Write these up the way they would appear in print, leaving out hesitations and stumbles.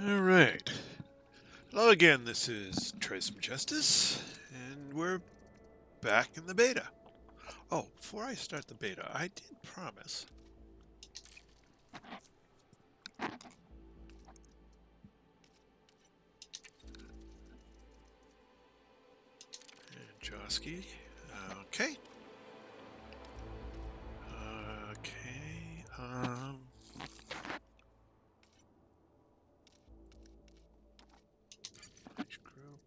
Alright. Hello again, this is Trace from Justice, and we're back in the beta. Oh, before I start the beta, I did promise. And Josky. Okay. Which group?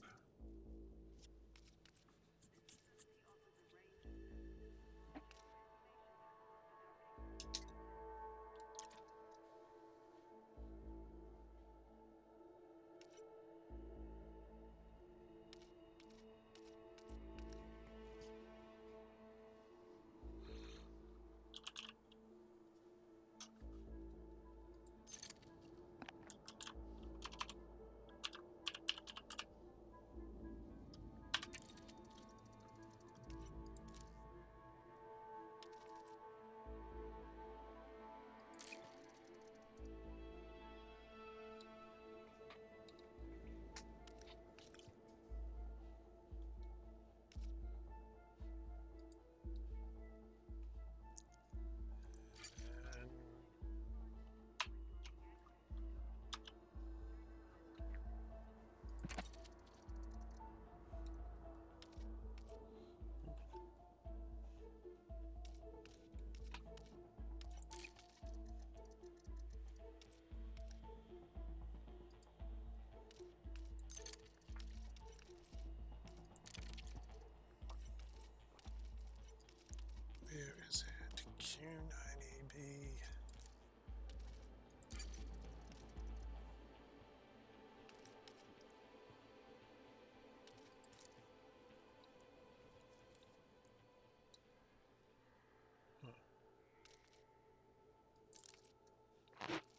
Where is it? Q9AB.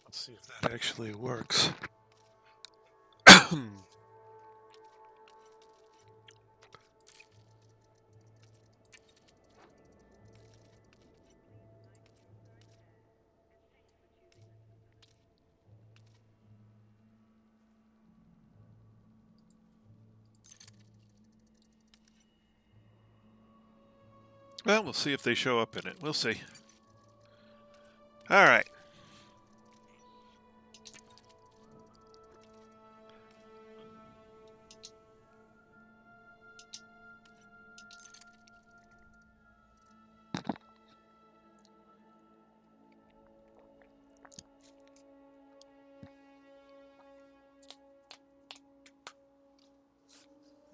Let's see if that actually works. Well, we'll see if they show up in it. We'll see. All right.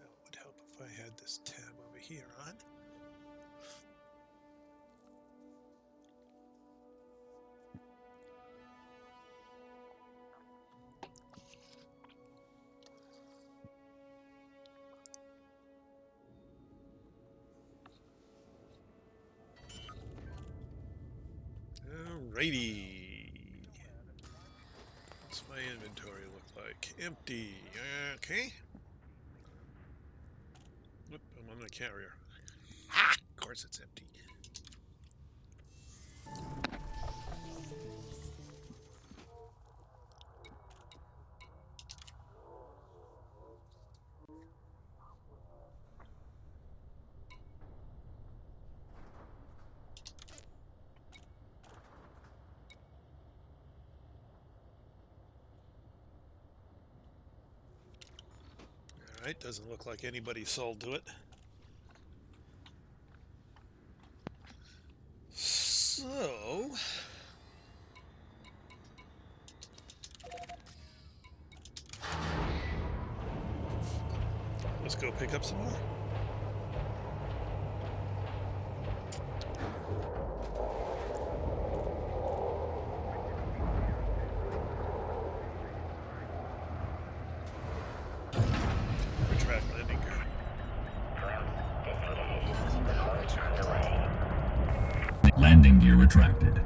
It would help if I had this tab over here on. Alrighty. What's my inventory look like? Empty. Okay. Oop, I'm on the carrier. Ha! Of course it's empty. Alright, doesn't look like anybody sold to it. So... let's go pick up some more. Retract landing gear. Landing gear retracted.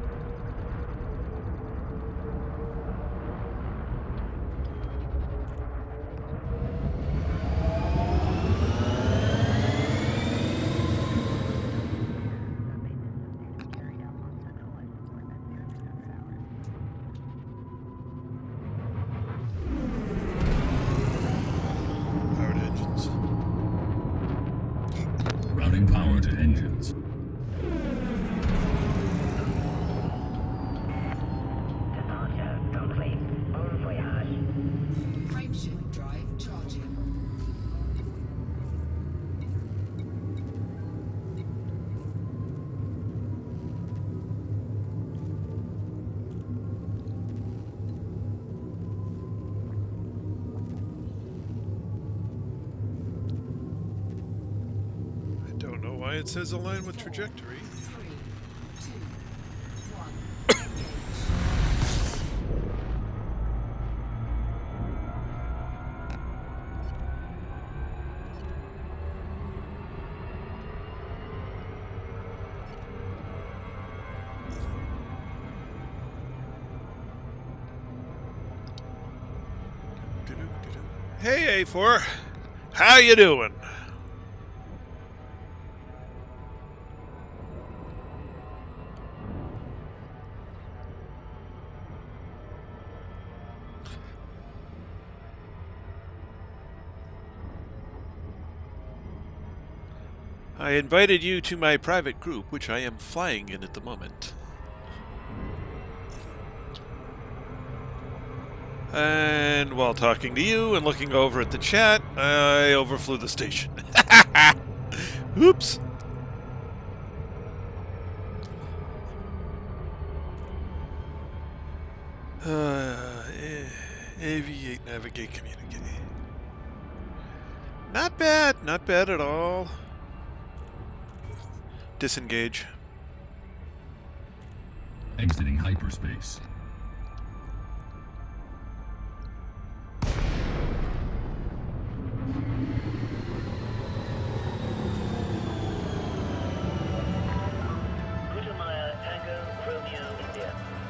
power to engines. Departure complete. Bon voyage. Frameshift drive charging. I don't know why it says align with trajectory. 3, 2, 1. Engage. Hey, A4. How you doing? I invited you to my private group, which I am flying in at the moment. And while talking to you and looking over at the chat, I overflew the station. Oops. Aviate, navigate, communicate. Not bad at all. Disengage. Exiting hyperspace.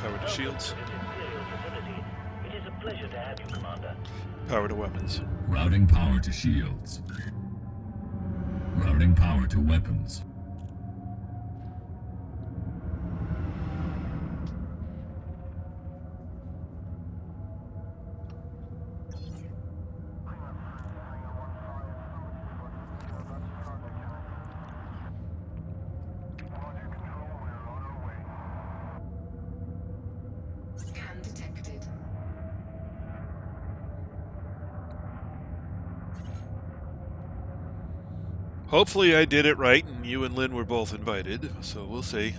Power to shields. It is a pleasure to have you, Commander. Power to weapons. Routing power to shields. Routing power to weapons. Scan detected. Hopefully I did it right and you and Lynn were both invited, so we'll see.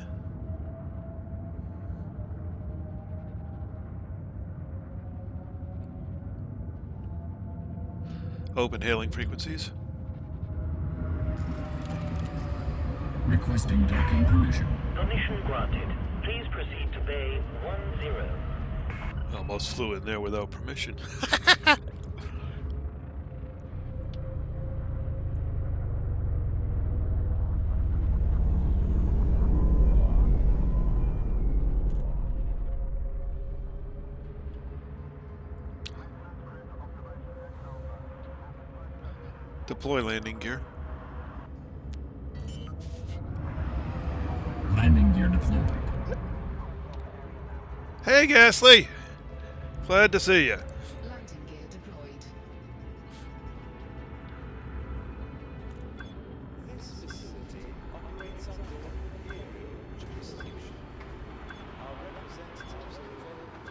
Open hailing frequencies. Requesting docking permission. Permission granted. Please proceed to Bay 10. Almost flew in there without permission. Deploy landing gear. Landing gear deployed. Hey, Gasly! Glad to see you. Landing gear deployed. This facility operates under EU jurisdiction. Our representatives are available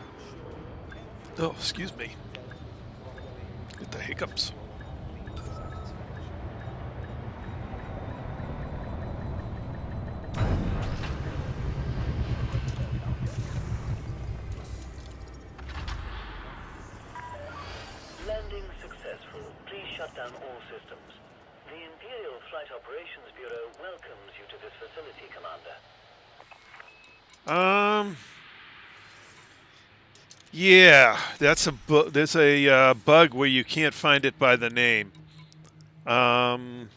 to ensure Oh, excuse me. Get the hiccups. Landing successful. Please shut down all systems. The Imperial Flight Operations Bureau welcomes you to this facility, Commander. Yeah, that's there's a bug where you can't find it by the name. Hold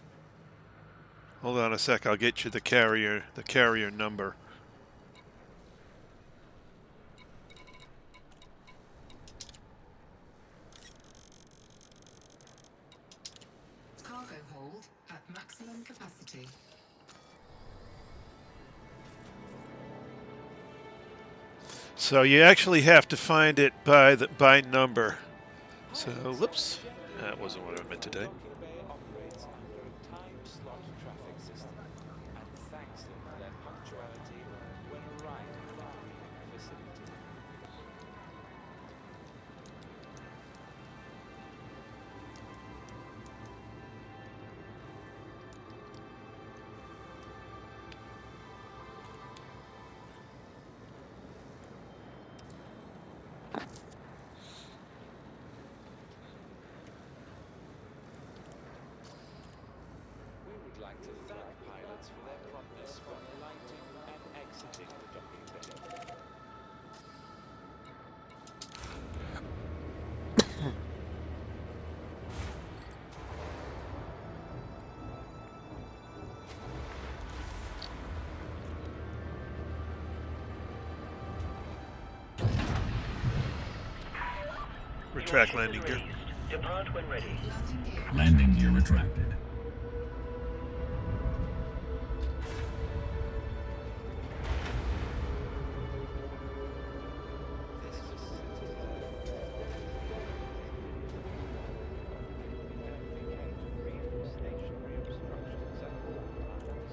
on a sec. I'll get you the carrier number. Cargo hold at maximum capacity. So you actually have to find it by number. So, whoops, that wasn't what I meant to do. Donkey Bay operates under a time slot traffic system. thanks them for their punctuality when arriving at the facility. We would like to thank pilots for their promptness when alighting and exiting the docking bay. Retract landing gear. Depart when ready. Landing gear. Landing gear retracted. Stationary obstructions at all times.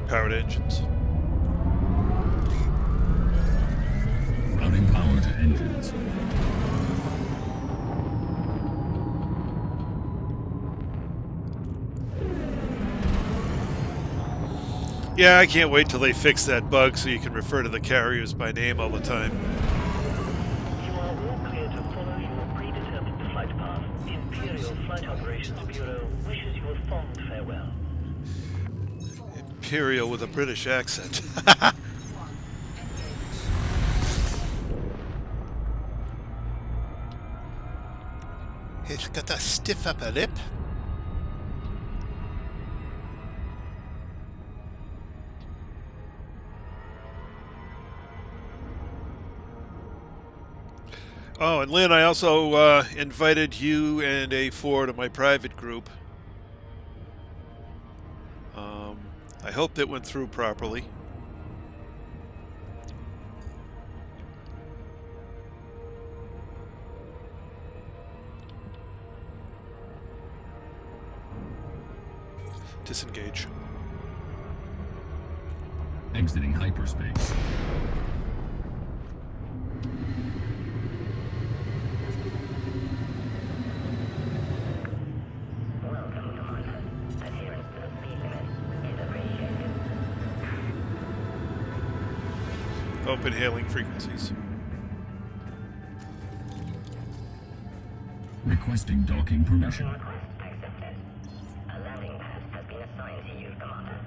Powered engines. Routing power to engines. Yeah, I can't wait till they fix that bug so you can refer to the carriers by name all the time. You are all clear to follow your predetermined flight path. Imperial Flight Operations Bureau wishes you a fond farewell. 4, Imperial with a British accent. 1, engage. He's got a stiff upper lip. Oh, and Lynn, I also invited you and A4 to my private group. I hope that went through properly. Disengage. Exiting hyperspace. Welcome, Commander. Adherence to the speed limit is appreciated. Open hailing frequencies. Requesting docking permission. Request accepted. A landing pad has been assigned to you, Commander.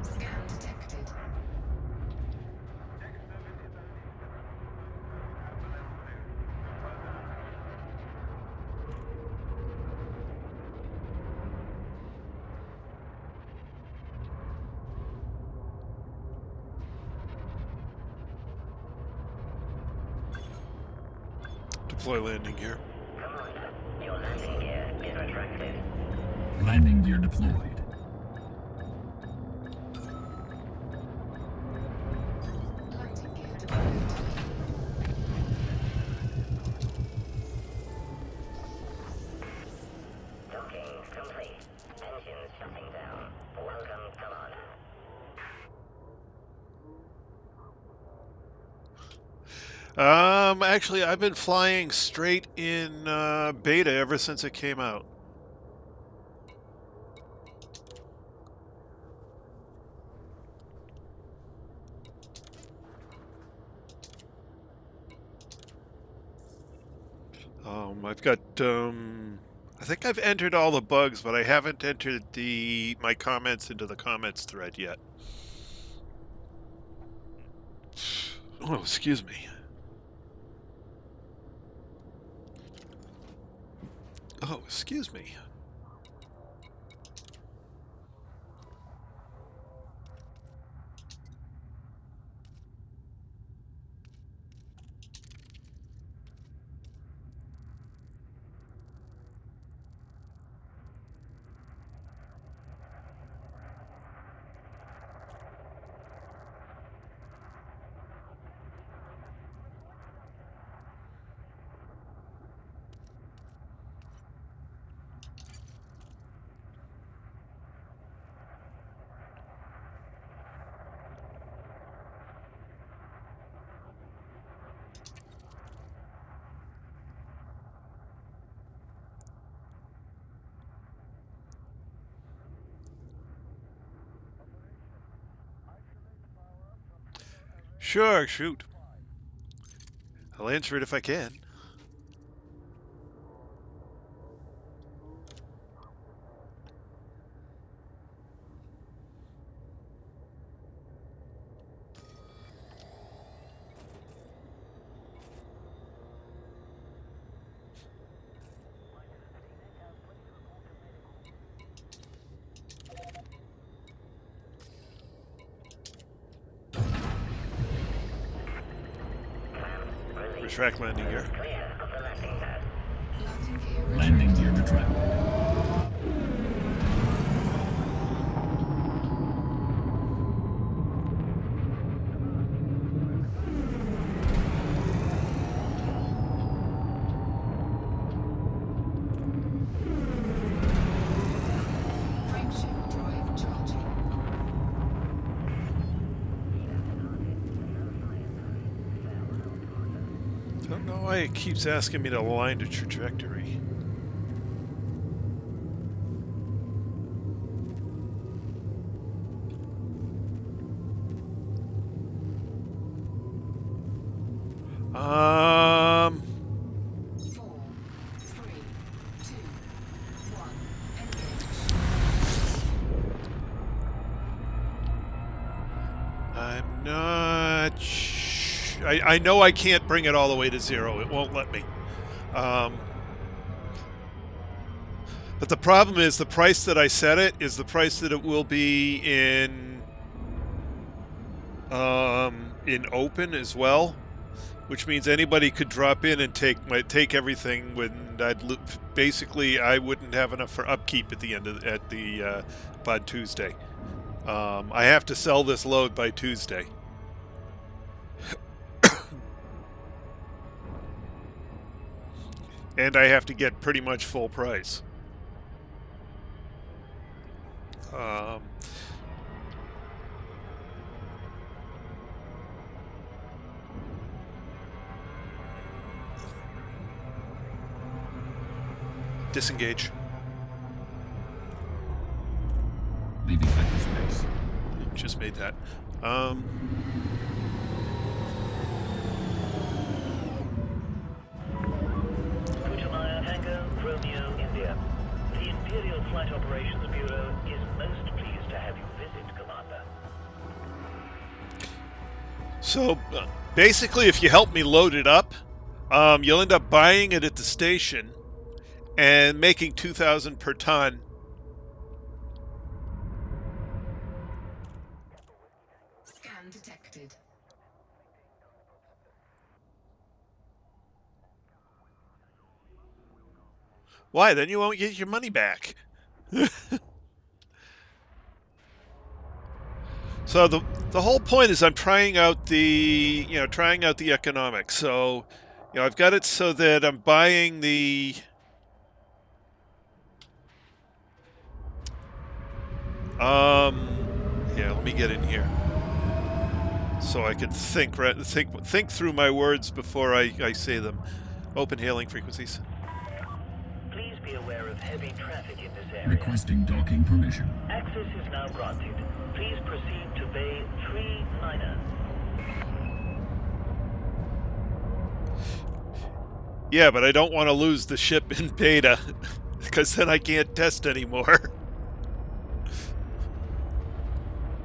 Scan detected. Deploy landing gear. Commander, your landing gear is retracted. Landing gear deployed. Landing gear deployed. Docking complete. Engines shutting down. Welcome, Commander. Actually, I've been flying straight in beta ever since it came out. I've got, I think I've entered all the bugs, but I haven't entered my comments into the comments thread yet. Oh, excuse me. Oh, excuse me. Sure, shoot. I'll answer it if I can. Retract landing gear. Landing gear Landing gear retracted. Frameshift drive charging. Don't know why it keeps asking me to align to trajectory. Um, 4, 3, 2, 1. Engage. I'm not. I know I can't bring it all the way to 0. It won't let me. But the problem is the price that I set it is the price that it will be in open as well, which means anybody could drop in and take everything. When basically I wouldn't have enough for upkeep at the end of by Tuesday. I have to sell this load by Tuesday. And I have to get pretty much full price. Disengage. Leaving hyperspace. Just made that. Putamaya Tango, Romeo, India. The Imperial Flight Operations Bureau is most pleased to have you visit, Commander. So, basically, if you help me load it up, you'll end up buying it at the station and making 2,000 per ton. Scan detected. Why? Then you won't get your money back. So the whole point is I'm trying out the economics. So, I've got it so that I'm buying the yeah, let me get in here so I could think through my words before I say them. Open hailing frequencies. Please be aware of heavy traffic in this area. Requesting docking permission. Access is now granted. Please proceed to Bay 3 Minor. Yeah, but I don't want to lose the ship in beta, because then I can't test anymore.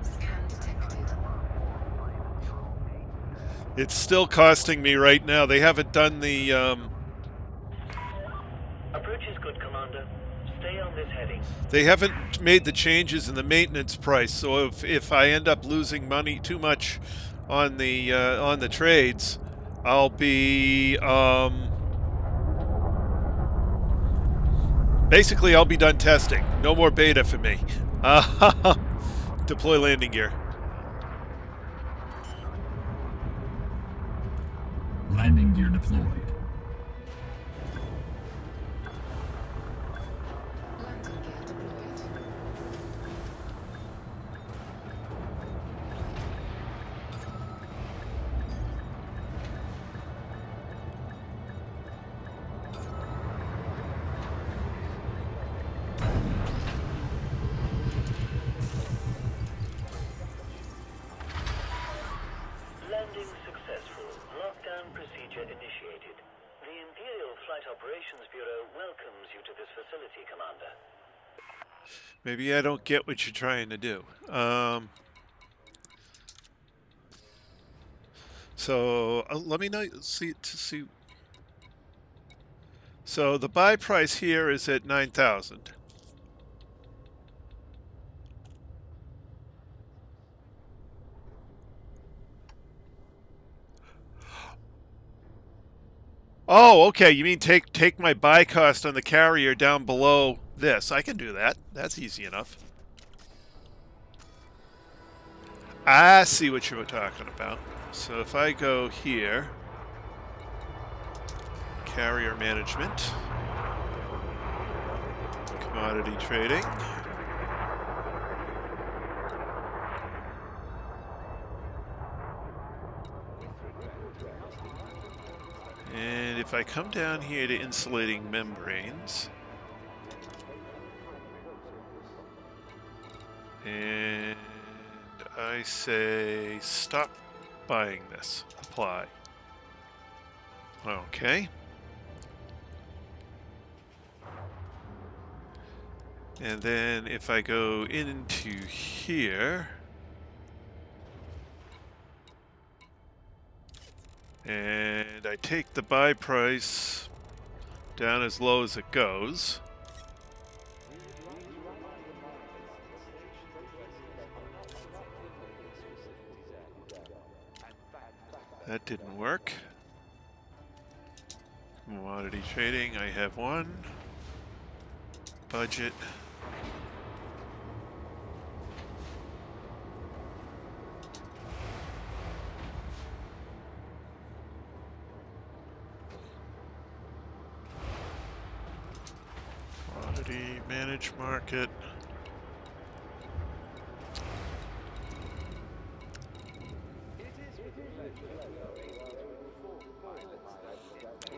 Scan detected. It's still costing me right now. They haven't done the... Approach is good, Commander. Stay on this heading. They haven't made the changes in the maintenance price, so if I end up losing money too much on the trades, I'll be basically I'll be done testing. No more beta for me. Deploy landing gear. Landing gear deployed. Landing gear deployed. Landing successful. Lockdown procedure initiated. The Imperial Flight Operations Bureau welcomes you to this facility, Commander. Maybe I don't get what you're trying to do. So let me know. See. So the buy price here is at 9,000. Oh, okay. You mean take my buy cost on the carrier down below this? I can do that. That's easy enough. I see what you were talking about. So if I go here, carrier management, commodity trading. And if I come down here to insulating membranes, and I say stop buying this, apply. Okay. And then if I go into here, and I take the buy price down as low as it goes. That didn't work. Commodity trading, I have one. Budget. Commodity, manage market.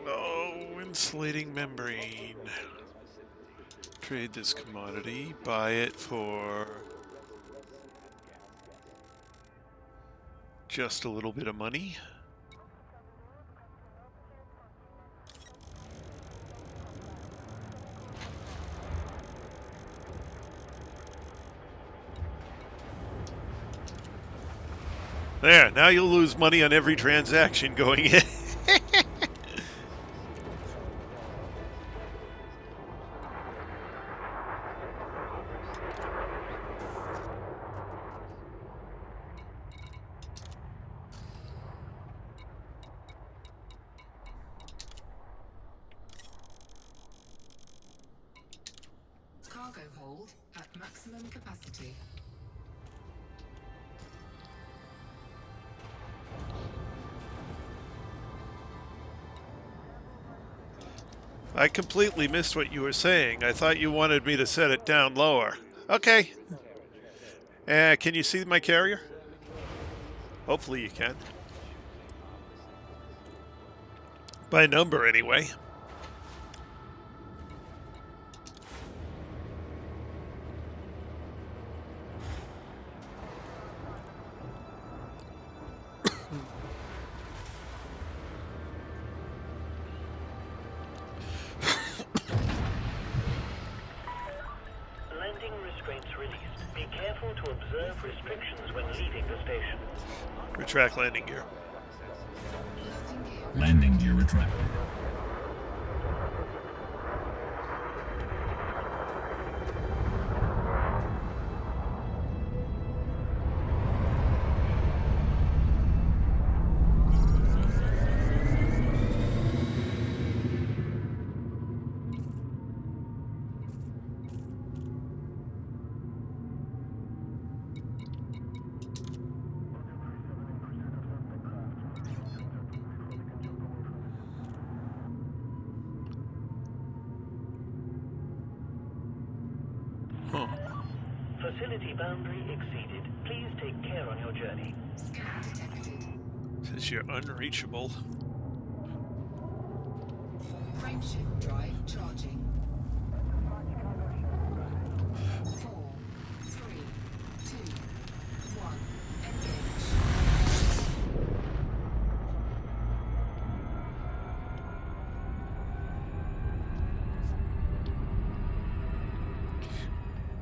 Oh, insulating membrane. Trade this commodity, buy it for just a little bit of money. There, now you'll lose money on every transaction going in. Cargo hold at maximum capacity. I completely missed what you were saying. I thought you wanted me to set it down lower. Okay. Can you see my carrier? Hopefully you can. By number, anyway. Retract landing gear. Landing gear retracted. Huh. Facility boundary exceeded. Please take care on your journey. Scan detected. Says you're unreachable. Frameshift drive charging. 4, 3, 2, 1. Engage.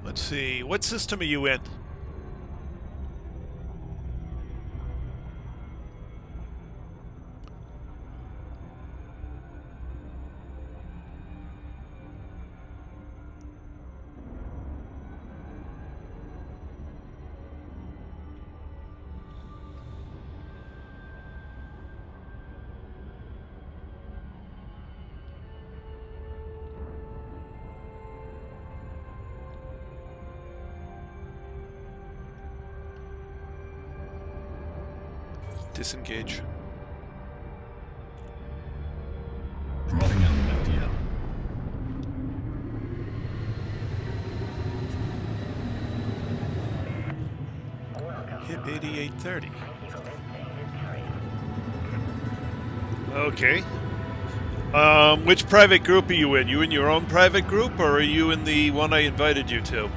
Let's see. What system are you in? Disengage. Dropping out of FTL. Hip 8830. Okay. Which private group are you in? You in your own private group, or are you in the one I invited you to?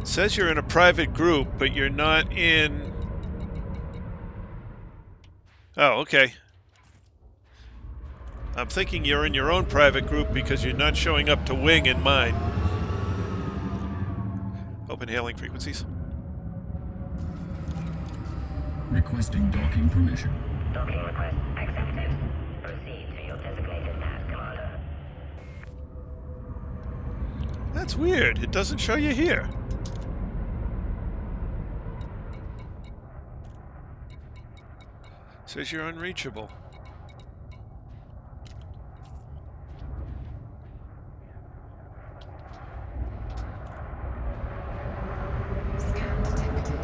Says you're in a private group, but you're not in... Oh, okay. I'm thinking you're in your own private group because you're not showing up to wing in mine. Open hailing frequencies. Requesting docking permission. Docking request accepted. Proceed to your designated path, Commander. That's weird. It doesn't show you here. Says you're unreachable. Scan detected.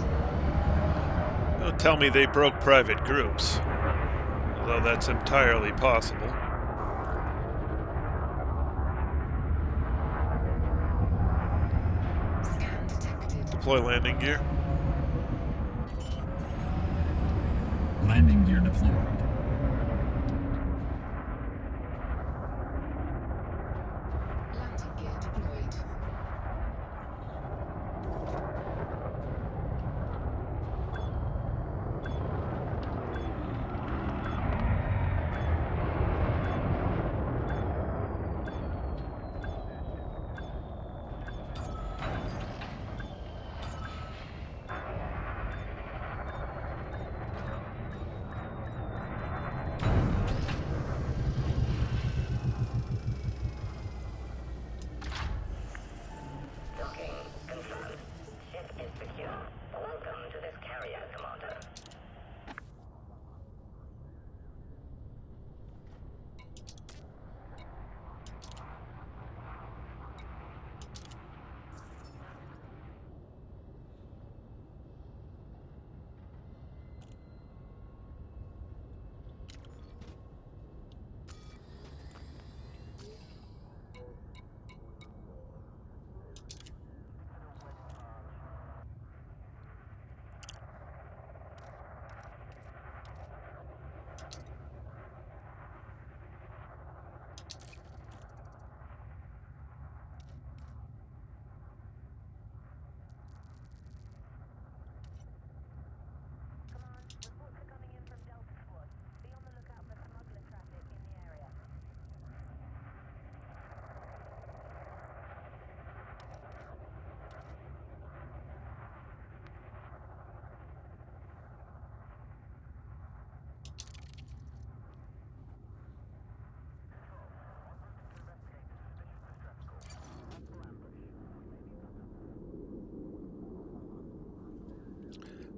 Don't tell me they broke private groups. Although that's entirely possible. Scan detected. Deploy landing gear. Landing gear deployed. Landing gear deployed.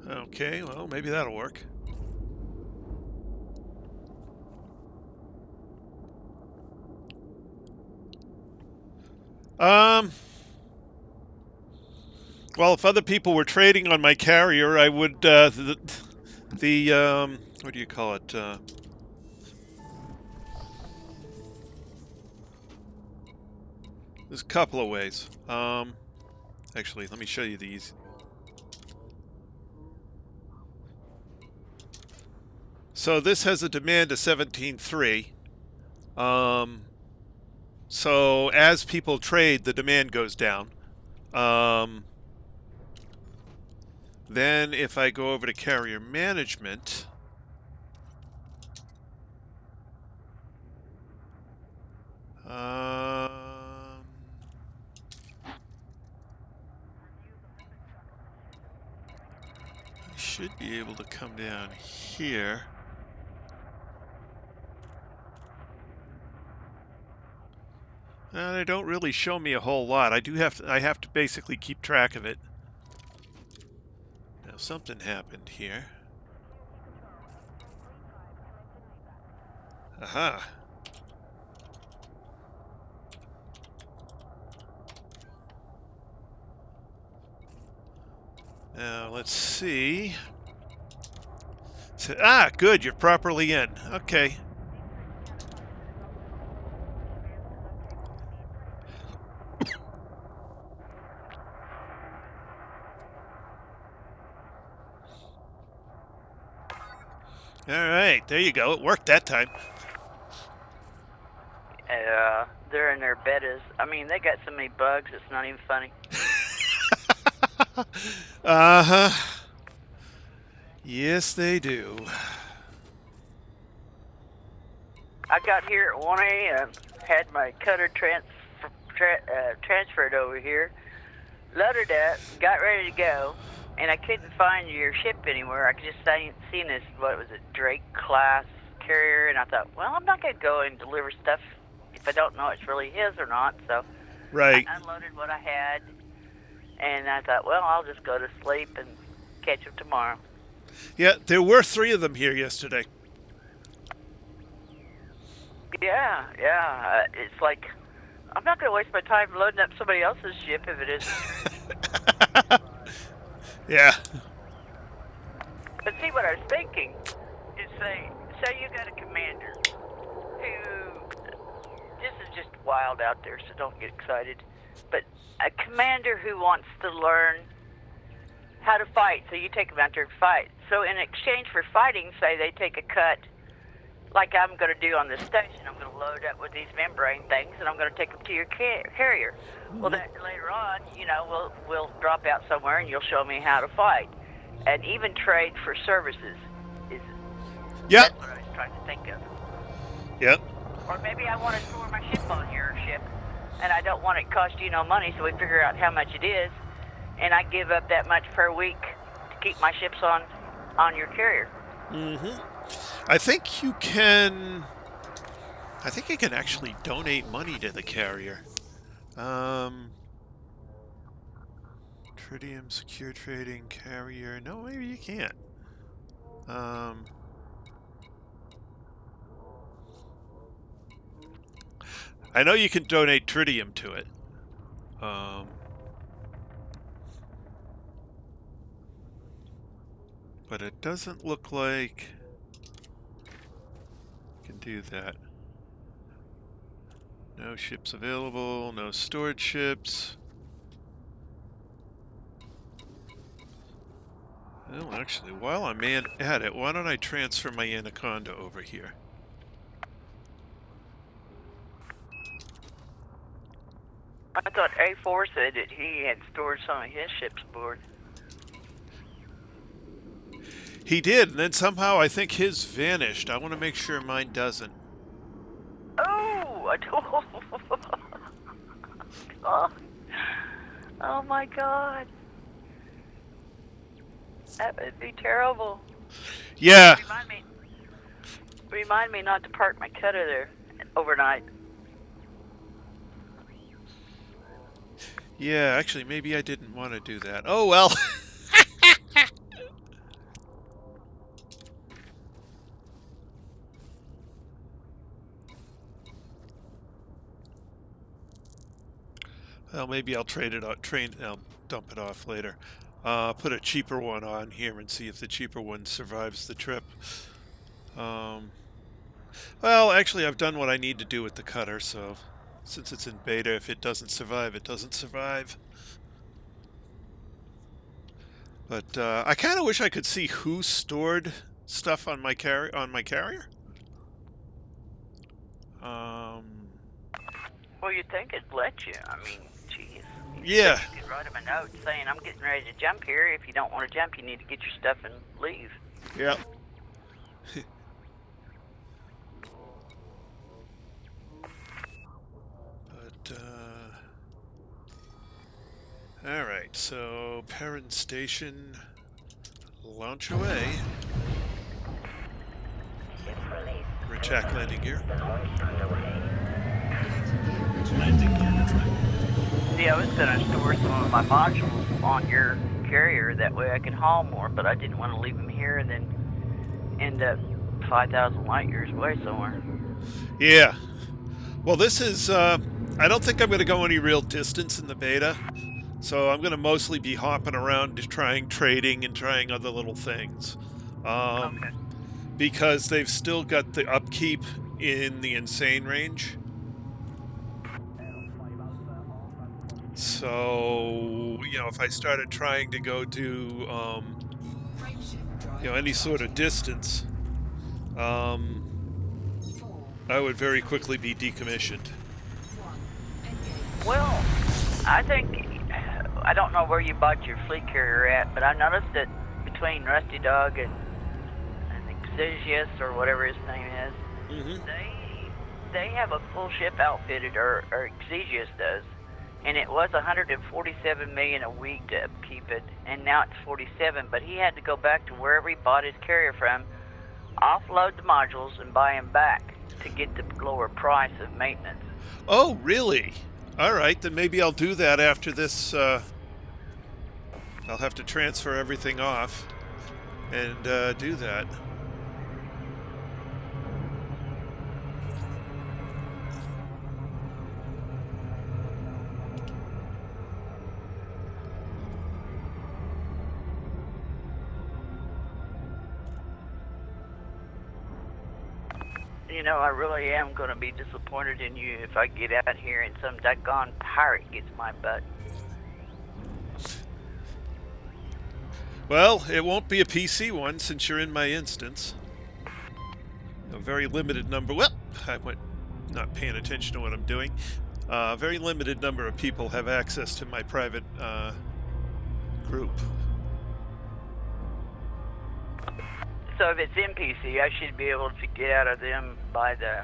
Okay, well, maybe that'll work. Well, if other people were trading on my carrier, I would, what do you call it? There's a couple of ways. Actually, let me show you these. So this has a demand of 17.3. So as people trade, the demand goes down. Then if I go over to carrier management, I should be able to come down here. And they don't really show me a whole lot. I have to basically keep track of it. Now something happened here. Aha. Now let's see. So, good, you're properly in. Okay. All right, there you go. It worked that time. They're in their betas. I mean, they got so many bugs, it's not even funny. Uh-huh. Yes, they do. I got here at 1 a.m., had my cutter transferred over here, loaded up, got ready to go, and I couldn't find your ship anywhere. I could just seen this, what was it, Drake class carrier, and I thought, well, I'm not going to go and deliver stuff if I don't know it's really his or not. So Right. I unloaded what I had, and I thought, well, I'll just go to sleep and catch him tomorrow. Yeah, there were 3 of them here yesterday. Yeah. It's like, I'm not going to waste my time loading up somebody else's ship if it isn't. Yeah. But see, what I was thinking is, say you got a commander who, this is just wild out there, so don't get excited, but a commander who wants to learn how to fight, so you take them out there and fight. So in exchange for fighting, say they take a cut, like I'm going to do on this station. I'm going to load up with these membrane things, and I'm going to take them to your carrier. Well, that later on, we'll drop out somewhere, and you'll show me how to fight. And even trade for services is. Yep. That's what I was trying to think of. Yep. Or maybe I want to store my ship on your ship, and I don't want it to cost you no money, so we figure out how much it is, and I give up that much per week to keep my ships on your carrier. Mm-hmm. I think you can actually donate money to the carrier. Tritium, secure trading, carrier. No, maybe you can't. I know you can donate tritium to it. But it doesn't look like you can do that. No ships available, no stored ships. Well, actually, while I'm at it, why don't I transfer my Anaconda over here? I thought A4 said that he had stored some of his ships aboard. He did, and then somehow I think his vanished. I want to make sure mine doesn't. Oh, oh my God. That would be terrible. Yeah. Remind me not to park my cutter there overnight. Yeah, actually, maybe I didn't want to do that. Oh, well. Well, maybe I'll trade it out. I'll dump it off later. Put a cheaper one on here and see if the cheaper one survives the trip. Well, actually, I've done what I need to do with the cutter, so since it's in beta, if it doesn't survive, it doesn't survive. But I kind of wish I could see who stored stuff on my carrier. Well, you'd think it'd let you. I mean, geez. Yeah. You could write him a note saying, I'm getting ready to jump here. If you don't want to jump, you need to get your stuff and leave. Yeah. But, all right, so Perrin Station, launch away. Ship release. Retract landing gear. Launch underway. Landing gear retracted. See, I was going to store some of my modules on your carrier. That way I could haul more, but I didn't want to leave them here and then end up 5,000 light years away somewhere. Yeah. Well, this is, I don't think I'm going to go any real distance in the beta. So I'm going to mostly be hopping around, just trying trading and trying other little things. Okay. Because they've still got the upkeep in the insane range. So, you know, if I started trying to go to, any sort of distance, I would very quickly be decommissioned. Well, I think, I don't know where you bought your fleet carrier at, but I noticed that between Rusty Dog and Exigius, or whatever his name is, they have a full ship outfitted, or Exigius does, and it was 147 million a week to upkeep it, and now it's 47, but he had to go back to wherever he bought his carrier from, offload the modules, and buy them back to get the lower price of maintenance. Oh, really? All right, then maybe I'll do that after this. I'll have to transfer everything off and do that. You know, I really am going to be disappointed in you if I get out here and some daggone pirate gets my butt. Well, it won't be a PC one since you're in my instance. A very limited number. Well, I went not paying attention to what I'm doing. A very limited number of people have access to my private group. So if it's NPC, I should be able to get out of them by the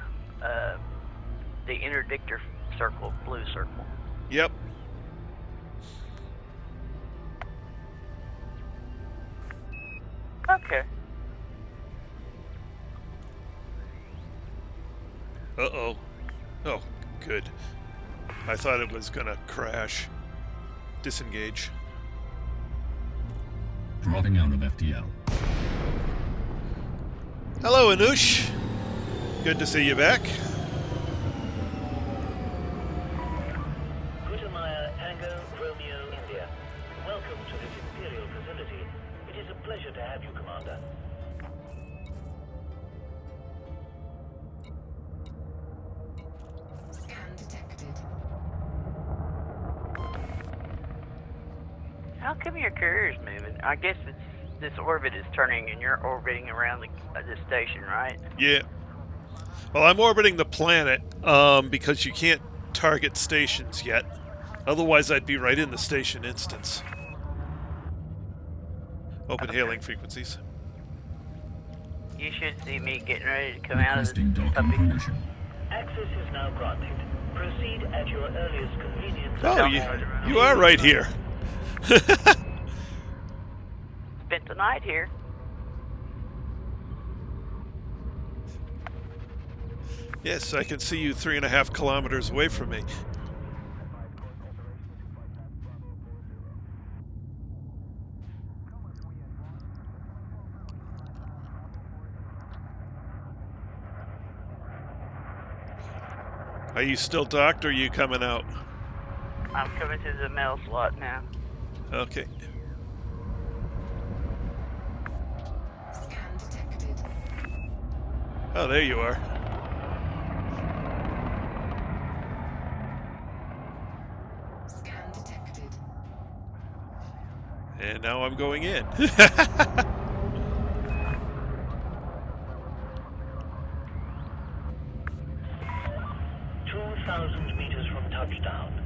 interdictor circle, blue circle. Yep. Okay. Uh-oh. Oh, good. I thought it was gonna crash. Disengage. Dropping out of FTL. Hello, Anush. Good to see you back. Gutemeier, Tango, Romeo, India. Welcome to this Imperial facility. It is a pleasure to have you, Commander. Scan detected. How come your carrier's moving? I guess it's this orbit is turning and you're orbiting around the station, right? Yeah. Well, I'm orbiting the planet because you can't target stations yet. Otherwise, I'd be right in the station instance. Open hailing frequencies. You should see me getting ready to come out of Requesting this docking puppy. permission. Access is now granted. Proceed at your earliest convenience. Oh, you are right here. Spent the night here. Yes, I can see you 3.5 kilometers away from me. Are you still docked or are you coming out? I'm coming to the mail slot now. Okay. Scan detected. Oh, there you are. Scan detected. And now I'm going in. 2,000 meters from touchdown.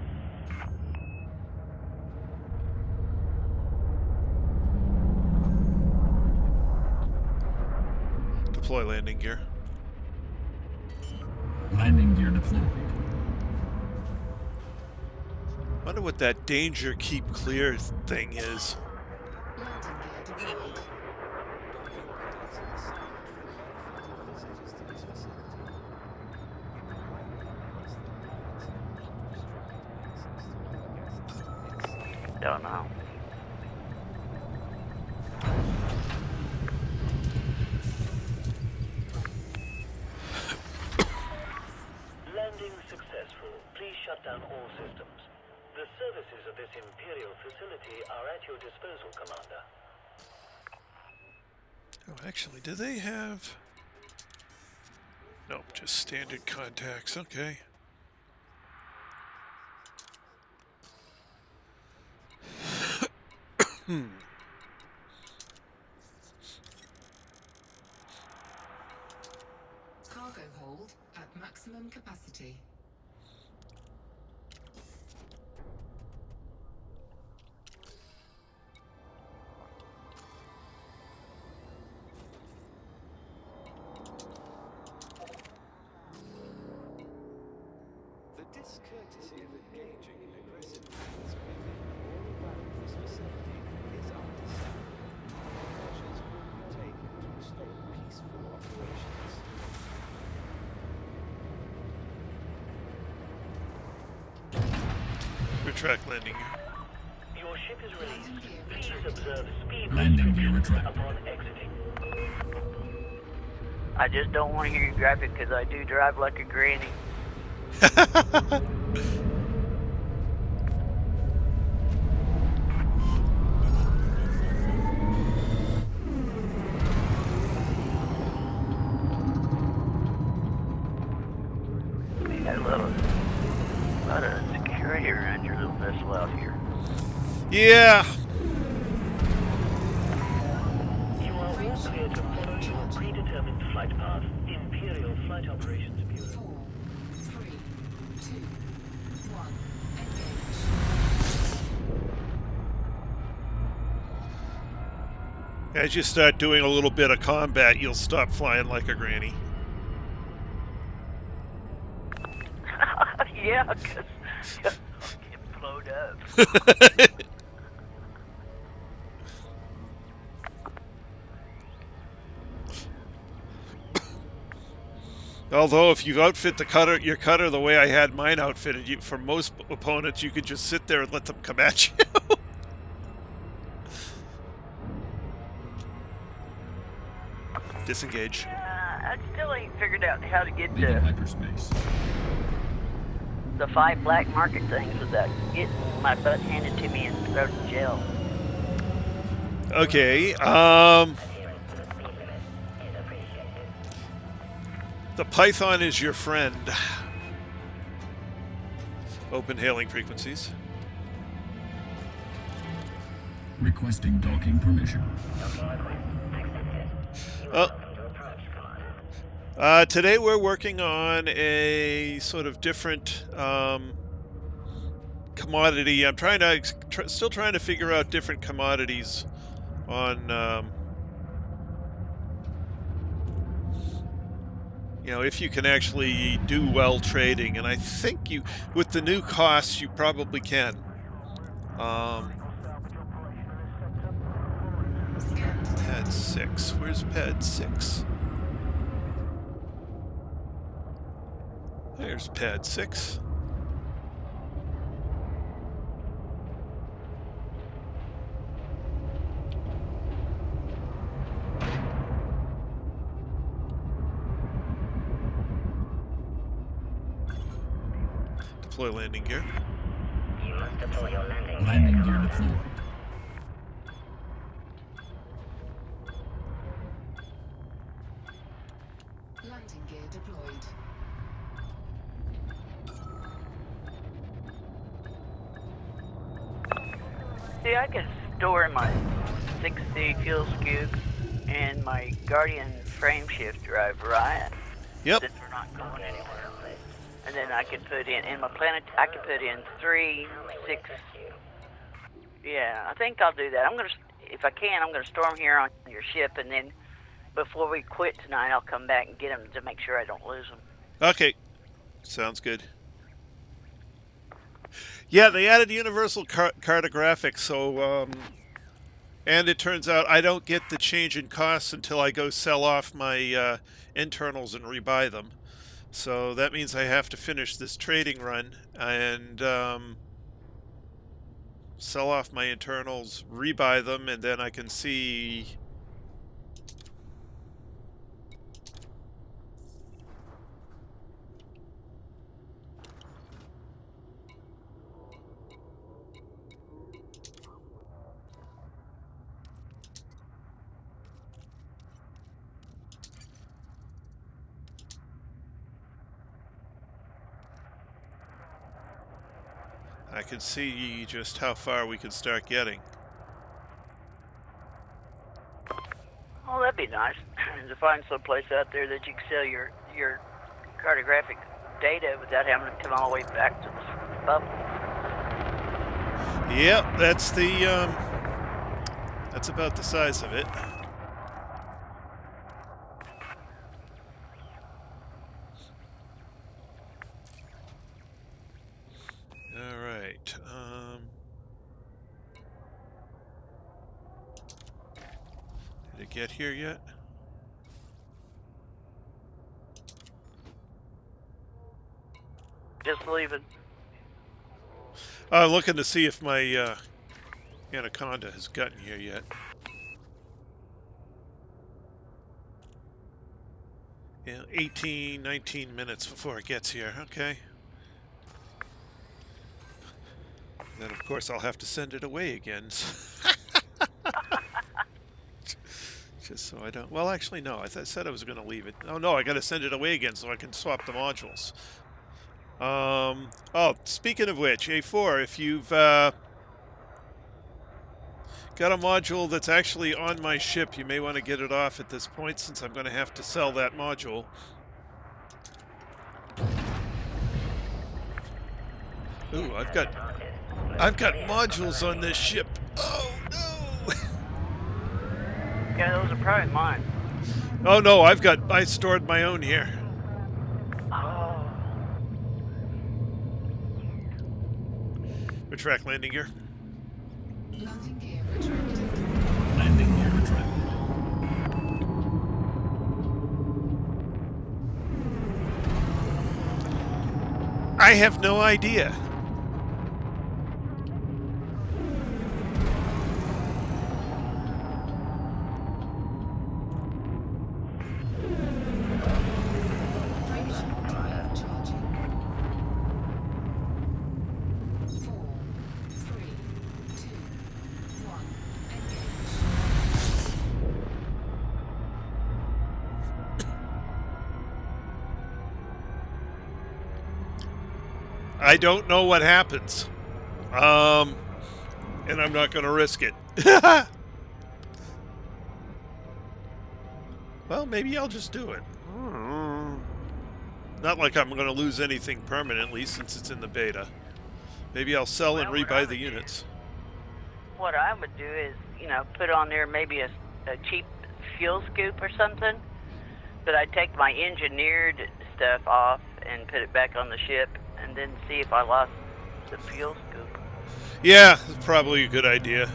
Deploy landing gear. Landing gear deployed. Wonder what that danger keep clear thing is. Landing gear deployed. Docking pilots are assigned from benefited visitors to this facility. You may rightly request that pilots have unrestricted access to other guests inside. Don't know. Landing successful. Please shut down all systems. The services of this Imperial facility are at your disposal, Commander. Oh, actually, do they have... Nope, just standard contacts. Okay. Cargo hold at maximum capacity. The discourtesy of engaging in aggressive acts within or around this facility is understandable. Measures will be taken to restore peaceful operations. Retract landing gear. Your ship is released. Please observe speed Landing gear restrictions retracted. upon exiting. I just don't want to hear you drive it because I do drive like a granny. We got a lot of security around your little vessel out here. Yeah. You are all clear to follow your predetermined flight path. Imperial Flight Operations Bureau. 4, 3, 2, 1. Engage. As you start doing a little bit of combat, you'll stop flying like a granny. Yeah, because get blowed up. Although, if you outfit your cutter the way I had mine outfitted, for most opponents, you could just sit there and let them come at you. Disengage. I still ain't figured out how to get Leaving the hyperspace. 5 black market things without getting my butt handed to me and thrown in jail. Okay, the Python is your friend. Open hailing frequencies. Requesting docking permission. Today we're working on a sort of different commodity. I'm trying to still trying to figure out different commodities on you know, if you can actually do well trading, and I think you, with the new costs, you probably can. Pad 6. Where's pad 6? There's pad 6. Deploy landing gear. Deploy your landing Landing gear gear commander. deployed. Landing gear deployed. See, I can store my 6C fuel scoop and my Guardian frame shift drive, right? Yep. Since we're not going anywhere. And then I can put in my planet, I can put in 3, 6. Yeah, I think I'll do that. I'm gonna, if I can, I'm gonna storm here on your ship, and then before we quit tonight, I'll come back and get them to make sure I don't lose them. Okay. Sounds good. Yeah, they added universal cartographics, so and it turns out I don't get the change in costs until I go sell off my internals and rebuy them. So that means I have to finish this trading run and sell off my internals, rebuy them, and then I can see. I can see just how far we can start getting. Oh, that'd be nice to find some place out there that you can sell your cartographic data without having to come all the way back to the bubble. Yep, that's the that's about the size of it. All right. Did it get here yet? Just leaving. Looking to see if my Anaconda has gotten here yet. Yeah, 18, 19 minutes before it gets here. Okay. Then, of course, I'll have to send it away again. Just so I don't... Well, actually, no. I said I was going to leave it. Oh, no, I got to send it away again so I can swap the modules. Oh, speaking of which, A4, if you've got a module that's actually on my ship, you may want to get it off at this point since I'm going to have to sell that module. Ooh, I've got modules on this ship. Oh, no! Yeah, those are probably mine. Oh, no, I stored my own here. Oh. Retract landing gear. Landing gear retracted. Landing gear retracted. I have no idea. Fractional drive charging. 4, 3, 2, 1. Engage. I don't know what happens. And I'm not going to risk it. Well, maybe I'll just do it. Not like I'm going to lose anything permanently since it's in the beta. Maybe I'll sell and Well, what I rebuy the would do- units. What I would do is, put on there maybe a cheap fuel scoop or something. But I'd take my engineered stuff off and put it back on the ship, and then see if I lost the fuel scoop. Yeah, it's probably a good idea.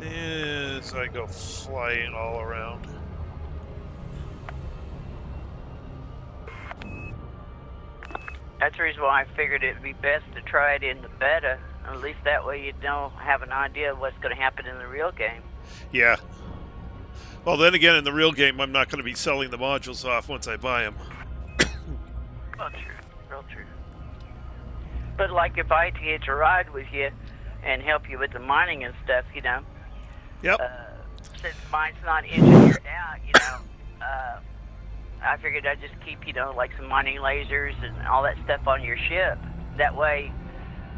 As I go flying all around. That's the reason why I figured it'd be best to try it in the beta. At least that way you don't have an idea of what's going to happen in the real game. Yeah. Well, then again, in the real game, I'm not going to be selling the modules off once I buy them. Well, true. Real true. But like if I had to hitch a ride with you and help you with the mining and stuff, you know, Yep. since mine's not engineered out, you know, I figured I'd just keep, you know, like some mining lasers and all that stuff on your ship. That way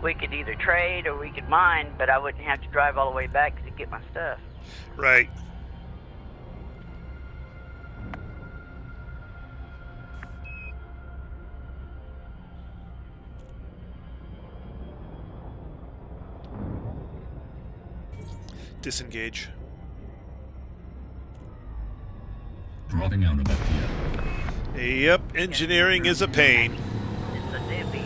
we could either trade or we could mine, but I wouldn't have to drive all the way back to get my stuff. Right. Disengage. Dropping out of FTL. Yep, engineering is a pain. It's a dippy.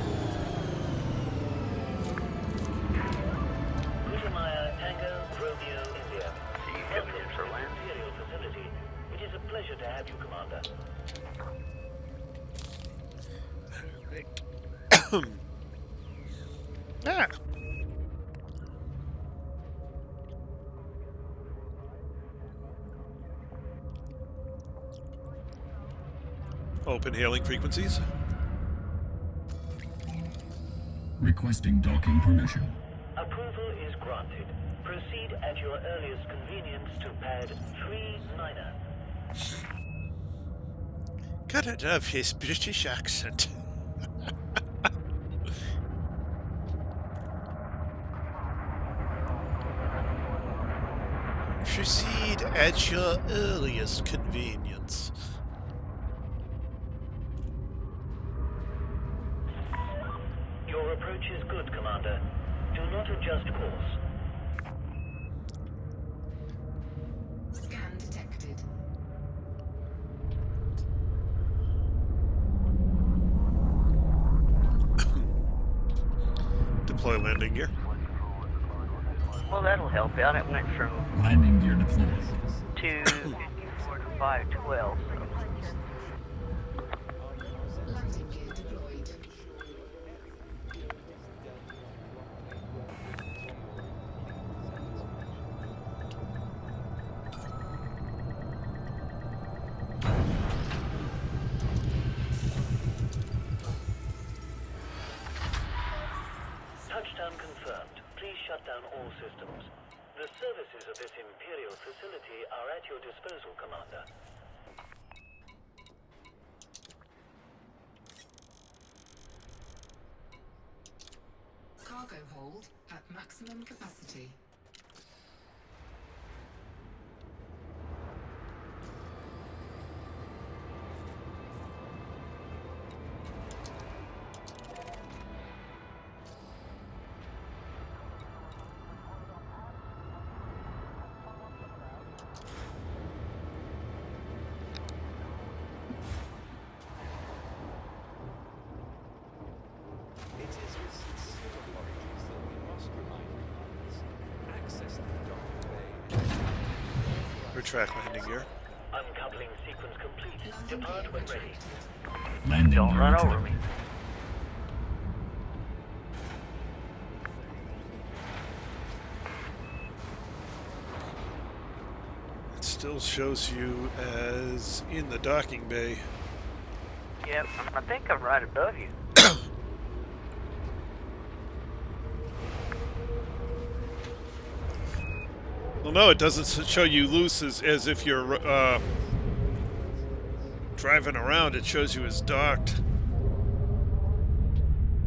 Gutemeier, Tango, Romeo, India. So you Welcome coming in to for the land? Imperial facility. It is a pleasure to have you, Commander. Ah. Open hailing frequencies. Requesting docking permission. Approval is granted. Proceed at your earliest convenience to pad 39er. Gotta love his British accent. Proceed at your earliest convenience. Your approach is good, Commander. Do not adjust course. Scan detected. Deploy landing gear. Well, that'll help out. It went from Landing gear deployed. 254 to 512. So. Landing gear deployed. Touchdown confirmed. Please shut down all systems. The services of this Imperial facility are at your disposal, Commander. Cargo hold at maximum capacity. It is with sincere apologies that we must remind commanders access to the docking bay. Retract landing gear. Uncoupling sequence complete. Landing Depart gear when ready. retracted. Landing Don't gear run over retracted. me. It still shows you as in the docking bay. Yep, I think I'm right above you. Well, no, it doesn't show you loose as if you're driving around. It shows you as docked.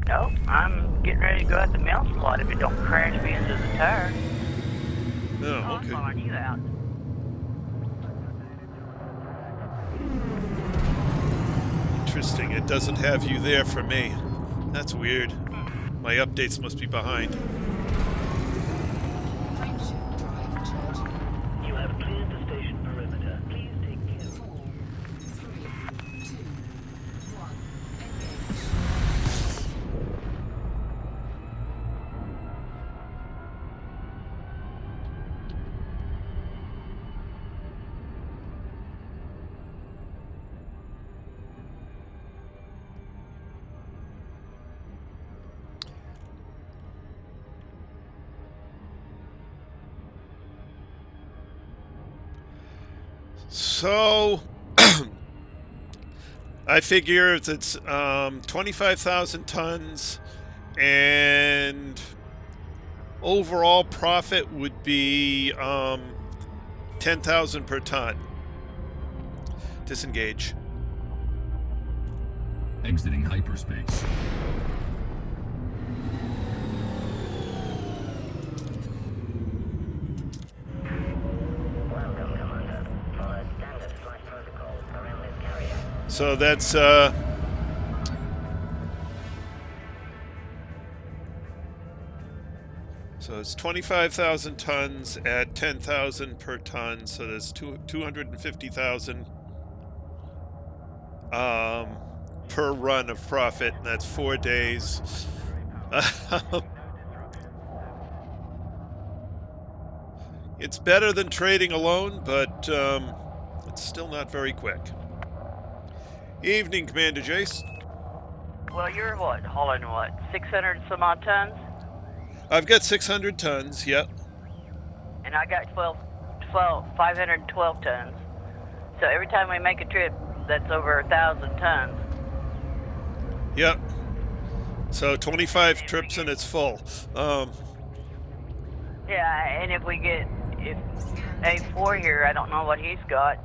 Nope, I'm getting ready to go out the mail slot if it don't crash me into the tire. Oh, I'm okay. following you out. Interesting. It doesn't have you there for me. That's weird. My updates must be behind. Frameshift drive charging. You have cleared the station perimeter. Please take care. 4, 3, 2, 1. Engage. So I figure it's 25,000 tons, and overall profit would be 10,000 per ton. Disengage. Exiting hyperspace. Welcome, Commander. Follow standard flight protocols around this carrier. So that's so it's 25,000 tons at 10,000 per ton. So that's 250,000 per run of profit, and that's 4 days. It's better than trading alone, but it's still not very quick. Evening, Commander Jace. Well, you're what? Hauling what? 600 and some odd tons? I've got 600 tons, yep. And I got 512 tons. So every time we make a trip, that's over 1,000 tons. Yep. So 25 trips and it's full. Yeah, and if A4 here, I don't know what he's got.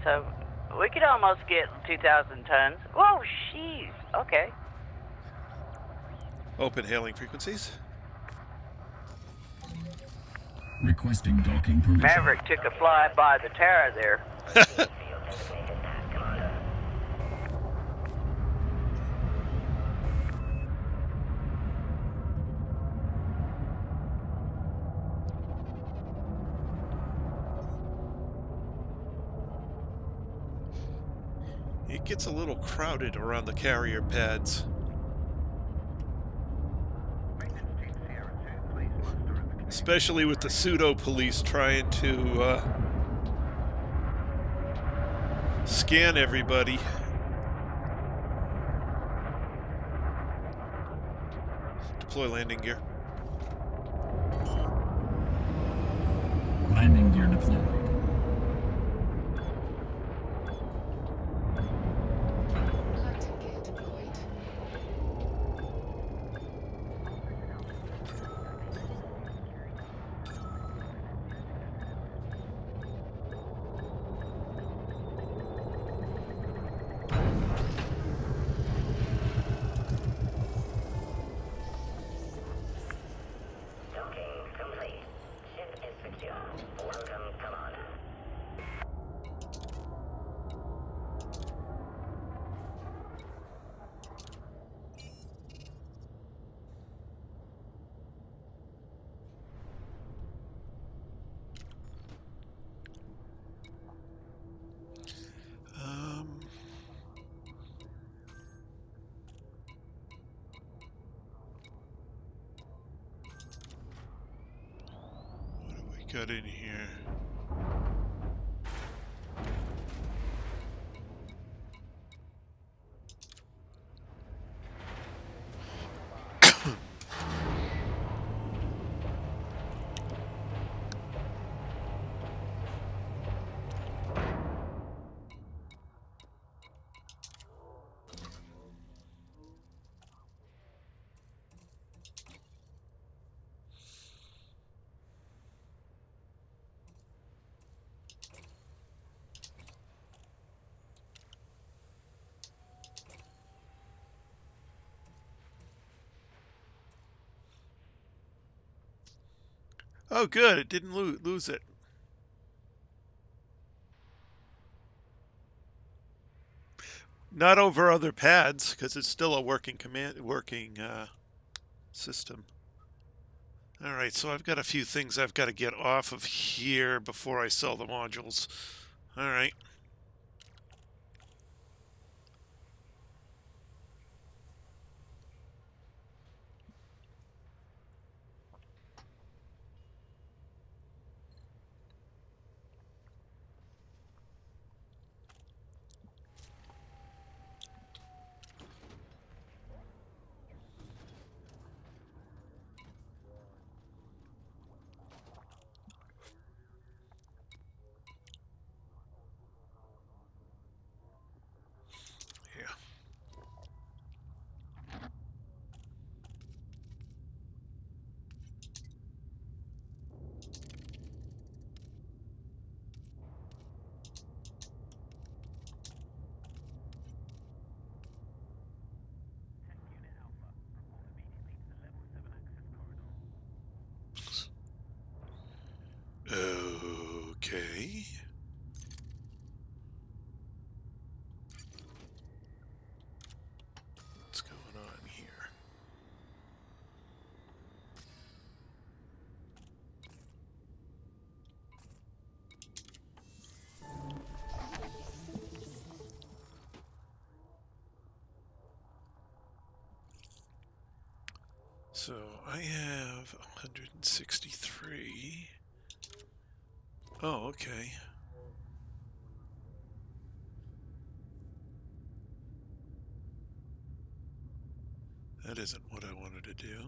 So we could almost get 2,000 tons. Whoa, jeez. Okay. Open hailing frequencies. Requesting docking permission. Maverick took a fly by the tower there. It gets a little crowded around the carrier pads. Especially with the pseudo police trying to scan everybody. Deploy landing gear. Landing gear deployed. Landing gear deployed. Docking complete. Ship is secure. Welcome, Commander. What do we got in here? Oh, good. It didn't lose it. Not over other pads, because it's still a working system. All right, so I've got a few things I've got to get off of here before I sell the modules. All right. So I have 163. Oh, okay. That isn't what I wanted to do.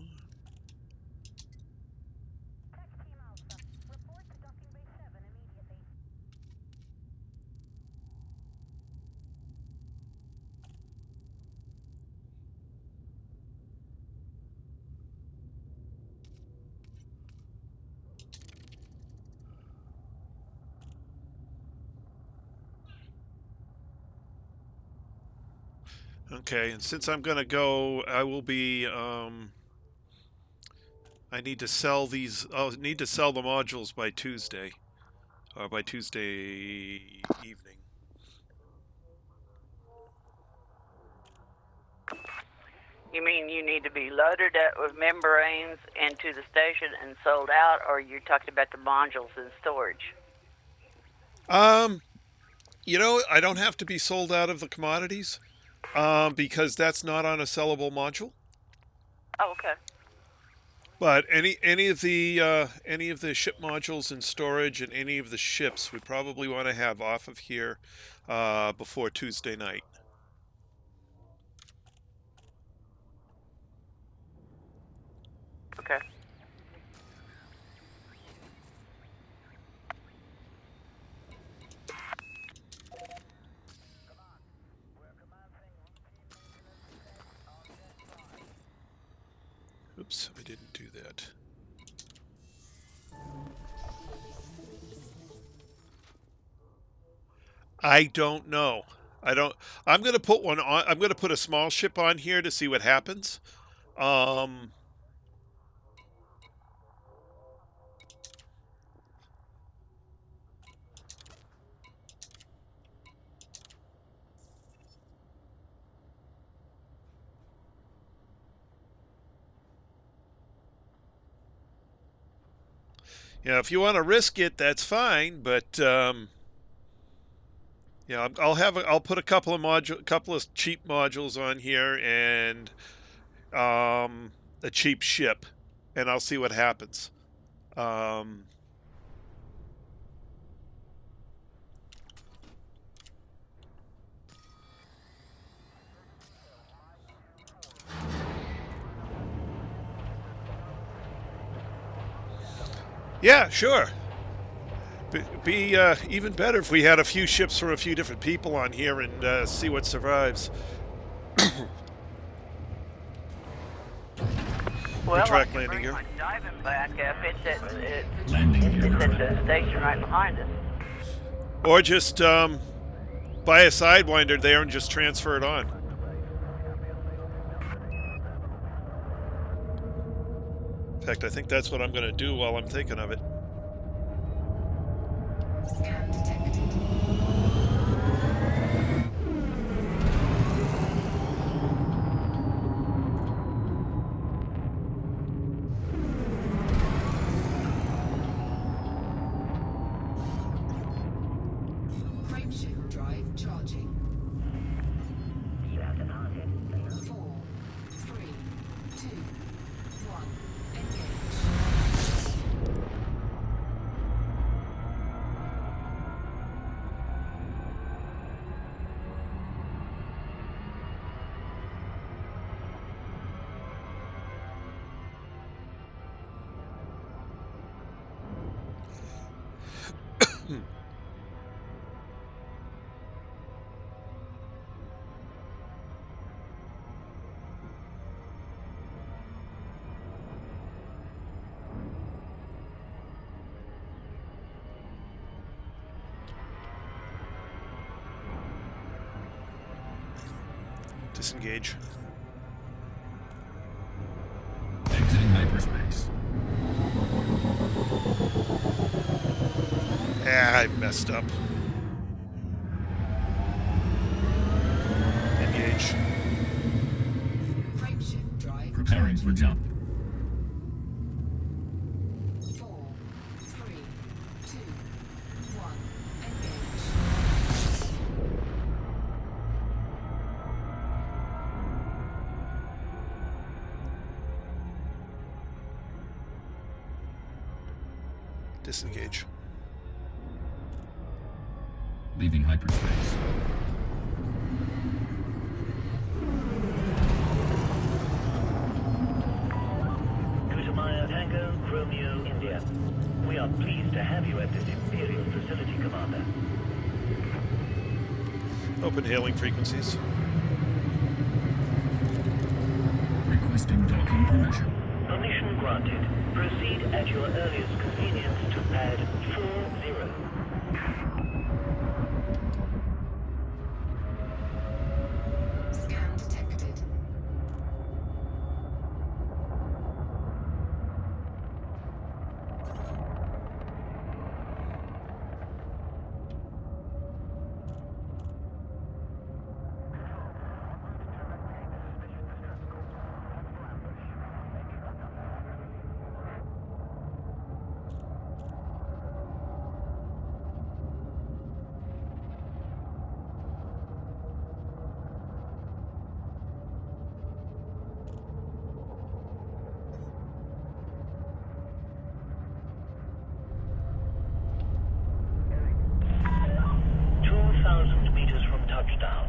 Okay, and since I'm gonna go, I will be. I need to sell these. I'll need to sell the modules by Tuesday, or by Tuesday evening. You mean you need to be loaded up with membranes into the station and sold out, or you're talking about the modules in storage? You know, I don't have to be sold out of the commodities, because that's not on a sellable module. Oh, okay. But any of the ship modules in storage and any of the ships we probably want to have off of here before Tuesday night. Okay. Oops, I didn't do that. I don't know. I'm going to put one on. I'm going to put a small ship on here to see what happens. Yeah, if you want to risk it, that's fine. But yeah, I'll put a couple of cheap modules on here and a cheap ship, and I'll see what happens. Yeah, sure. Be even better if we had a few ships from a few different people on here and see what survives. Well, Track I can landing bring here. my diving back up. Landing gear It's at ready. the station right behind us. Or just buy a Sidewinder there and just transfer it on. In fact, I think that's what I'm going to do while I'm thinking of it. Scan detected. Frameshift drive charging. You have departed the node. 4, 3, 2, 1. Engage. Disengage. Exiting hyperspace. Ah, I messed up. Engage. Frameshift drive Preparing for jump. 4, 3, 2, 1. Engage. Disengage. Leaving hyperspace. Kutamaya Tango, Romeo, India. We are pleased to have you at this Imperial facility, Commander. Open hailing frequencies. Requesting docking permission. Permission granted. Proceed at your earliest convenience to pad 40. Scan detected. Touchdown.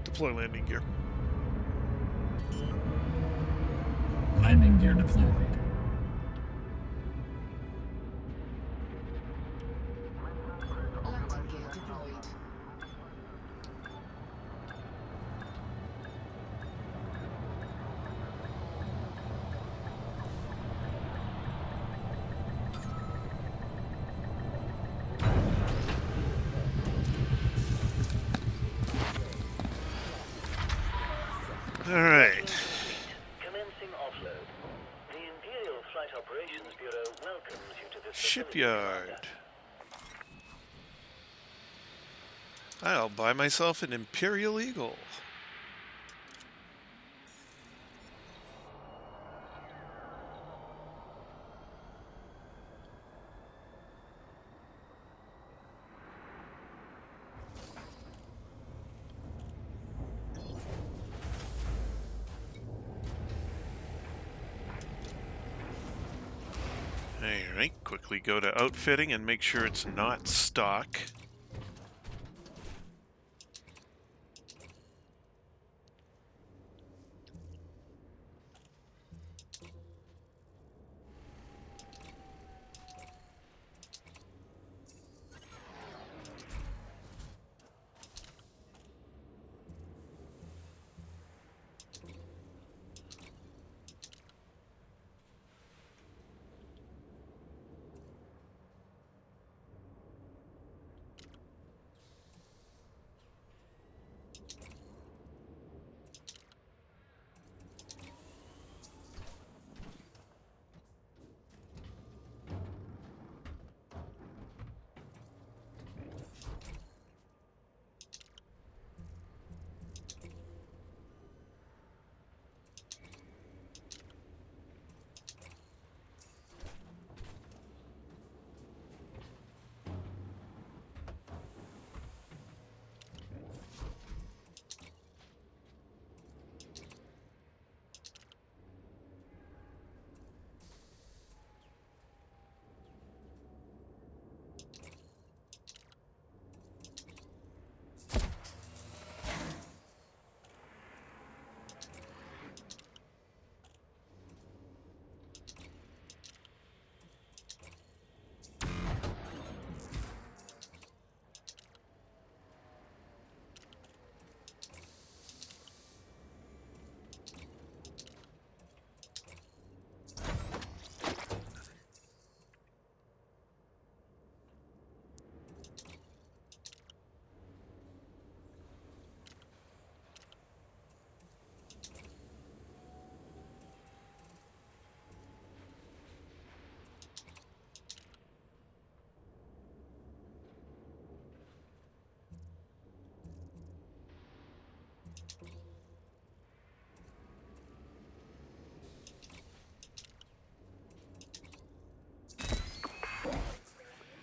Deploy landing gear. Landing gear deployed. Landing gear deployed. All right. Commencing offload. The Imperial Flight Operations Bureau welcomes you to this Shipyard. I'll buy myself an Imperial Eagle. Alright, quickly go to outfitting and make sure it's not stock.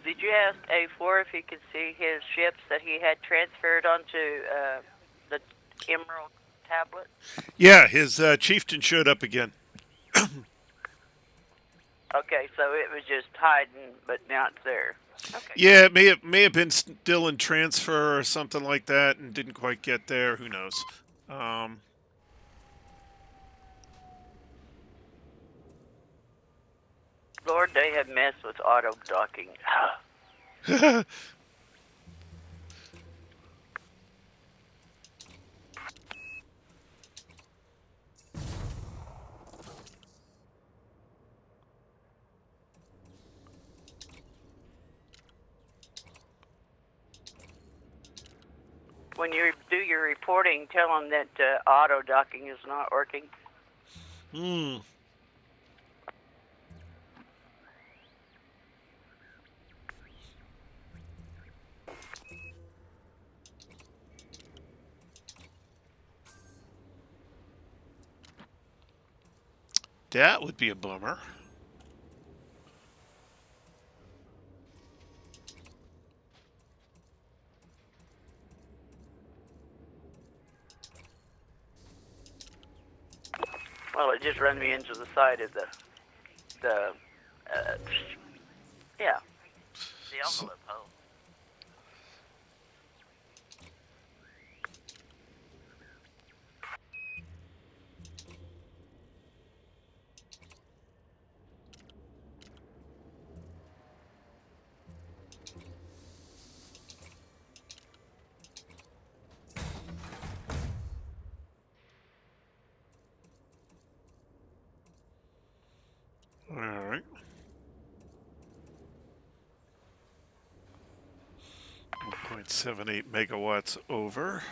Did you ask A4 if he could see his ships that he had transferred onto the Emerald tablet? Yeah, his chieftain showed up again. Okay, so it was just hiding, but now it's there. Okay. Yeah, it may have been still in transfer or something like that, and didn't quite get there. Who knows? Lord, they have messed with auto docking. When you do your reporting, tell them that auto docking is not working. Hmm. That would be a bummer. Well, it just ran me into the side of the yeah, the envelope hole. All right. 1.78 megawatts over.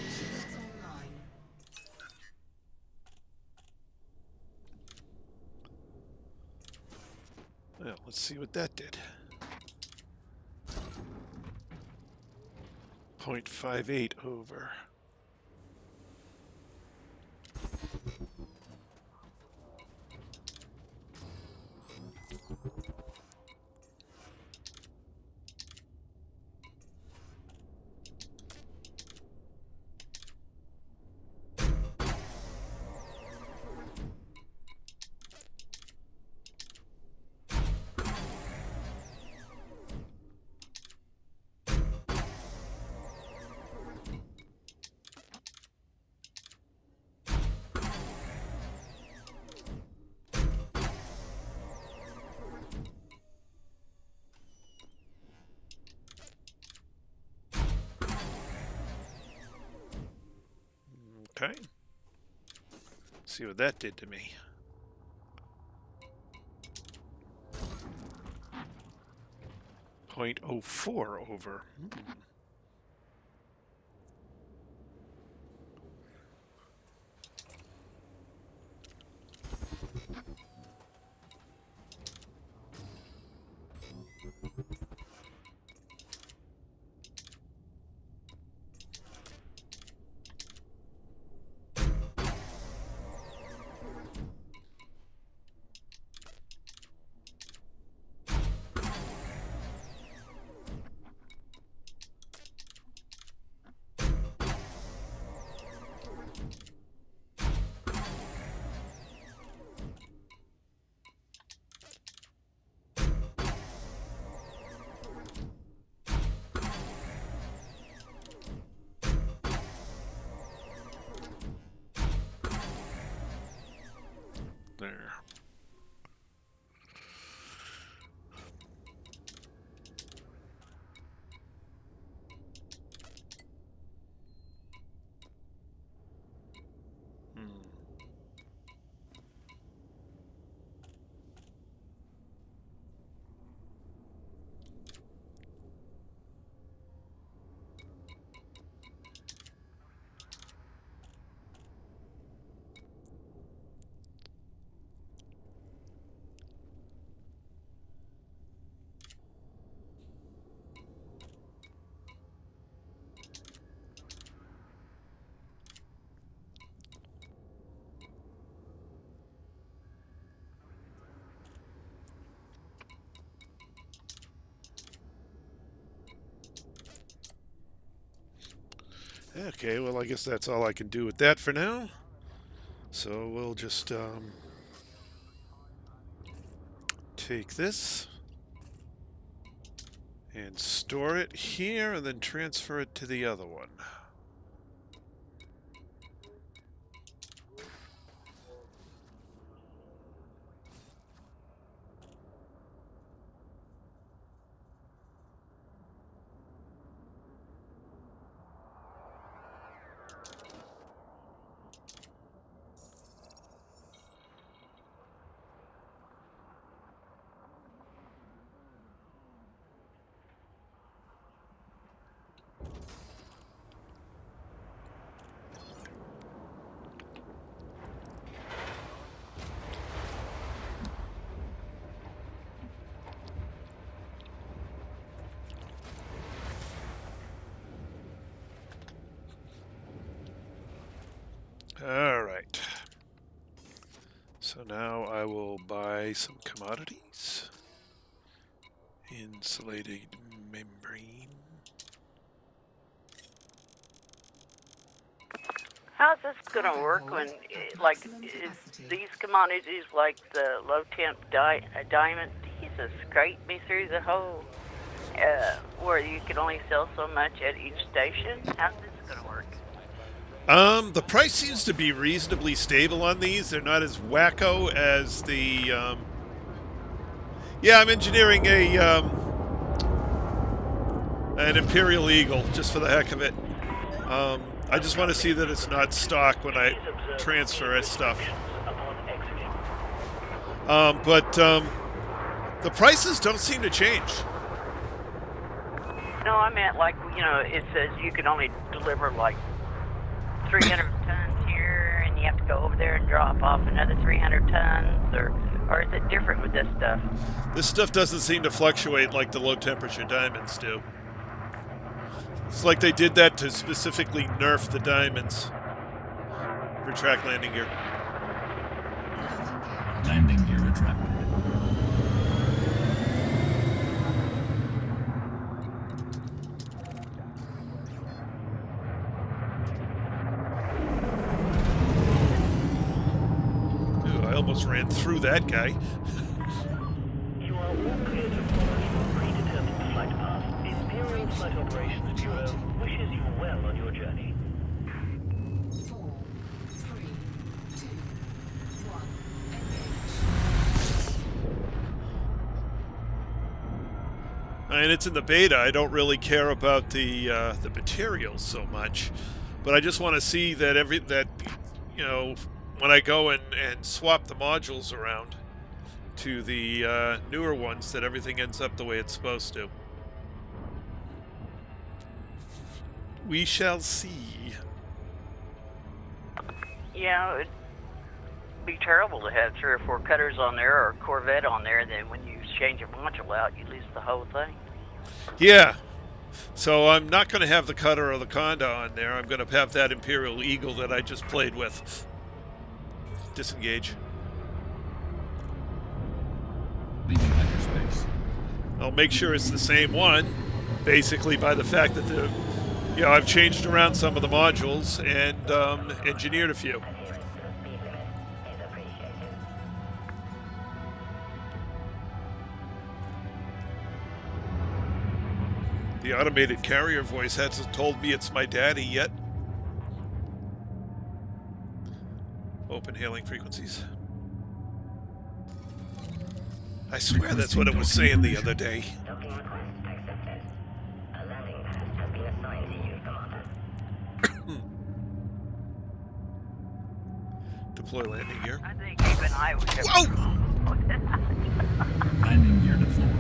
Shields online. Well, let's see what that did. 0.58 over. Okay. See what that did to me. 0.04 over. There. Okay, well, I guess that's all I can do with that for now. So we'll just take this and store it here and then transfer it to the other one. All right. So now I will buy some commodities. Insulating membrane. How's this gonna work when, like, is these commodities like the low temp diamond? Jesus, scrape me through the hole. Where you can only sell so much at each station? How's this gonna work? The price seems to be reasonably stable on these. They're not as wacko as the, Yeah, I'm engineering an Imperial Eagle, just for the heck of it. I just want to see that it's not stock when I transfer stuff. But the prices don't seem to change. No, I meant like, it says you can only deliver like 300 tons here, and you have to go over there and drop off another 300 tons, or is it different with this stuff? This stuff doesn't seem to fluctuate like the low temperature diamonds do. It's like they did that to specifically nerf the diamonds. Retract landing gear. Landing gear retracted. Ooh, I almost ran through that guy. You are all clear to follow your predetermined flight path. Imperial Flight Operations Bureau wishes you well on your journey. 4, 3, 2, 1. Engage. And it's in the beta. I don't really care about the materials so much, but I just want to see that when I go and swap the modules around to the newer ones, that everything ends up the way it's supposed to. We shall see. Yeah, it'd be terrible to have 3 or 4 cutters on there or a Corvette on there, and then when you change a module out, you lose the whole thing. Yeah. So I'm not going to have the cutter or the Conda on there. I'm going to have that Imperial Eagle that I just played with. Disengage. Leaving hyperspace. I'll make sure it's the same one, basically by the fact that I've changed around some of the modules and engineered a few. The automated carrier voice hasn't told me it's my daddy yet. Open hailing frequencies. I swear that's what it was saying the other day. Docking request accepted. A landing pad has been assigned to you, Commander. Deploy landing gear. I think even I would have... Whoa! Landing gear deployed. Landing gear deployed.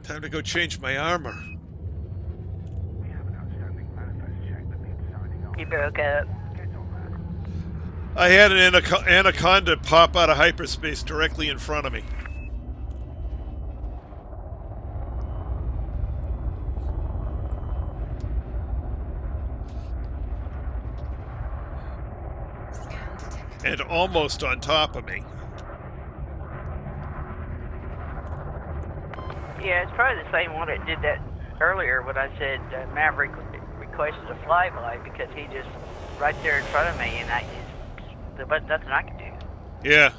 Time to go change my armor. He broke up. I had an anaconda pop out of hyperspace directly in front of me. Scan detected. And almost on top of me. Yeah, it's probably the same one that did that earlier when I said Maverick requested a flyby because he just right there in front of me and there was nothing I could do. Yeah.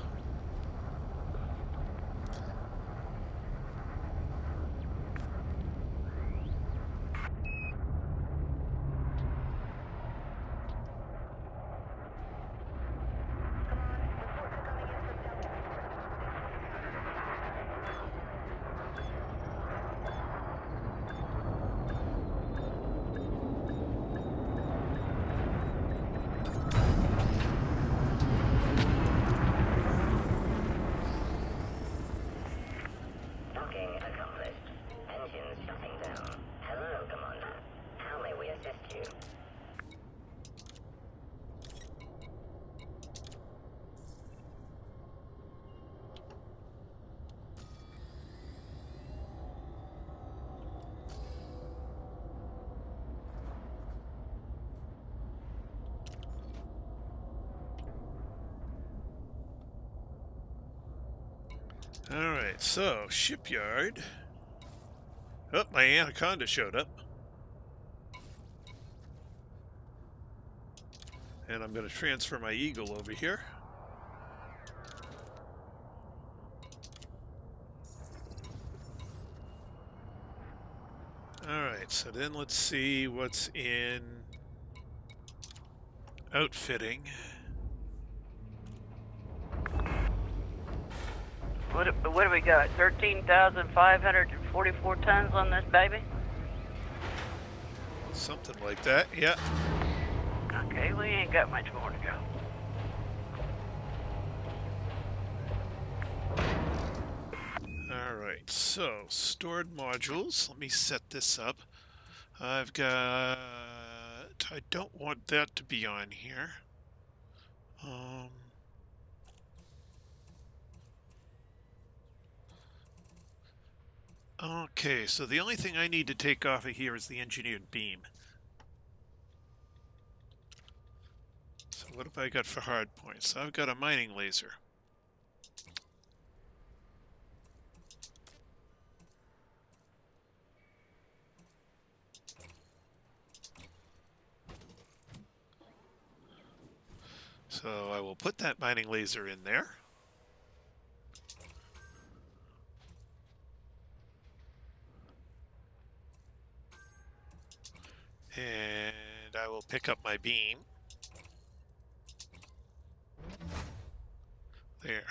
Docking accomplished. Engines shutting down. Hello, Commander. How may we assist you? All right. So shipyard. Oh, my Anaconda showed up. And I'm going to transfer my Eagle over here. Alright, so then let's see what's in outfitting. What do we got? 13,544 tons on this baby? Something like that, yeah. Okay, we ain't got much more to go. Alright, so stored modules. Let me set this up. I've got... I don't want that to be on here. Okay, so the only thing I need to take off of here is the engineered beam. So what have I got for hard points? I've got a mining laser. So I will put that mining laser in there. And I will pick up my beam. There.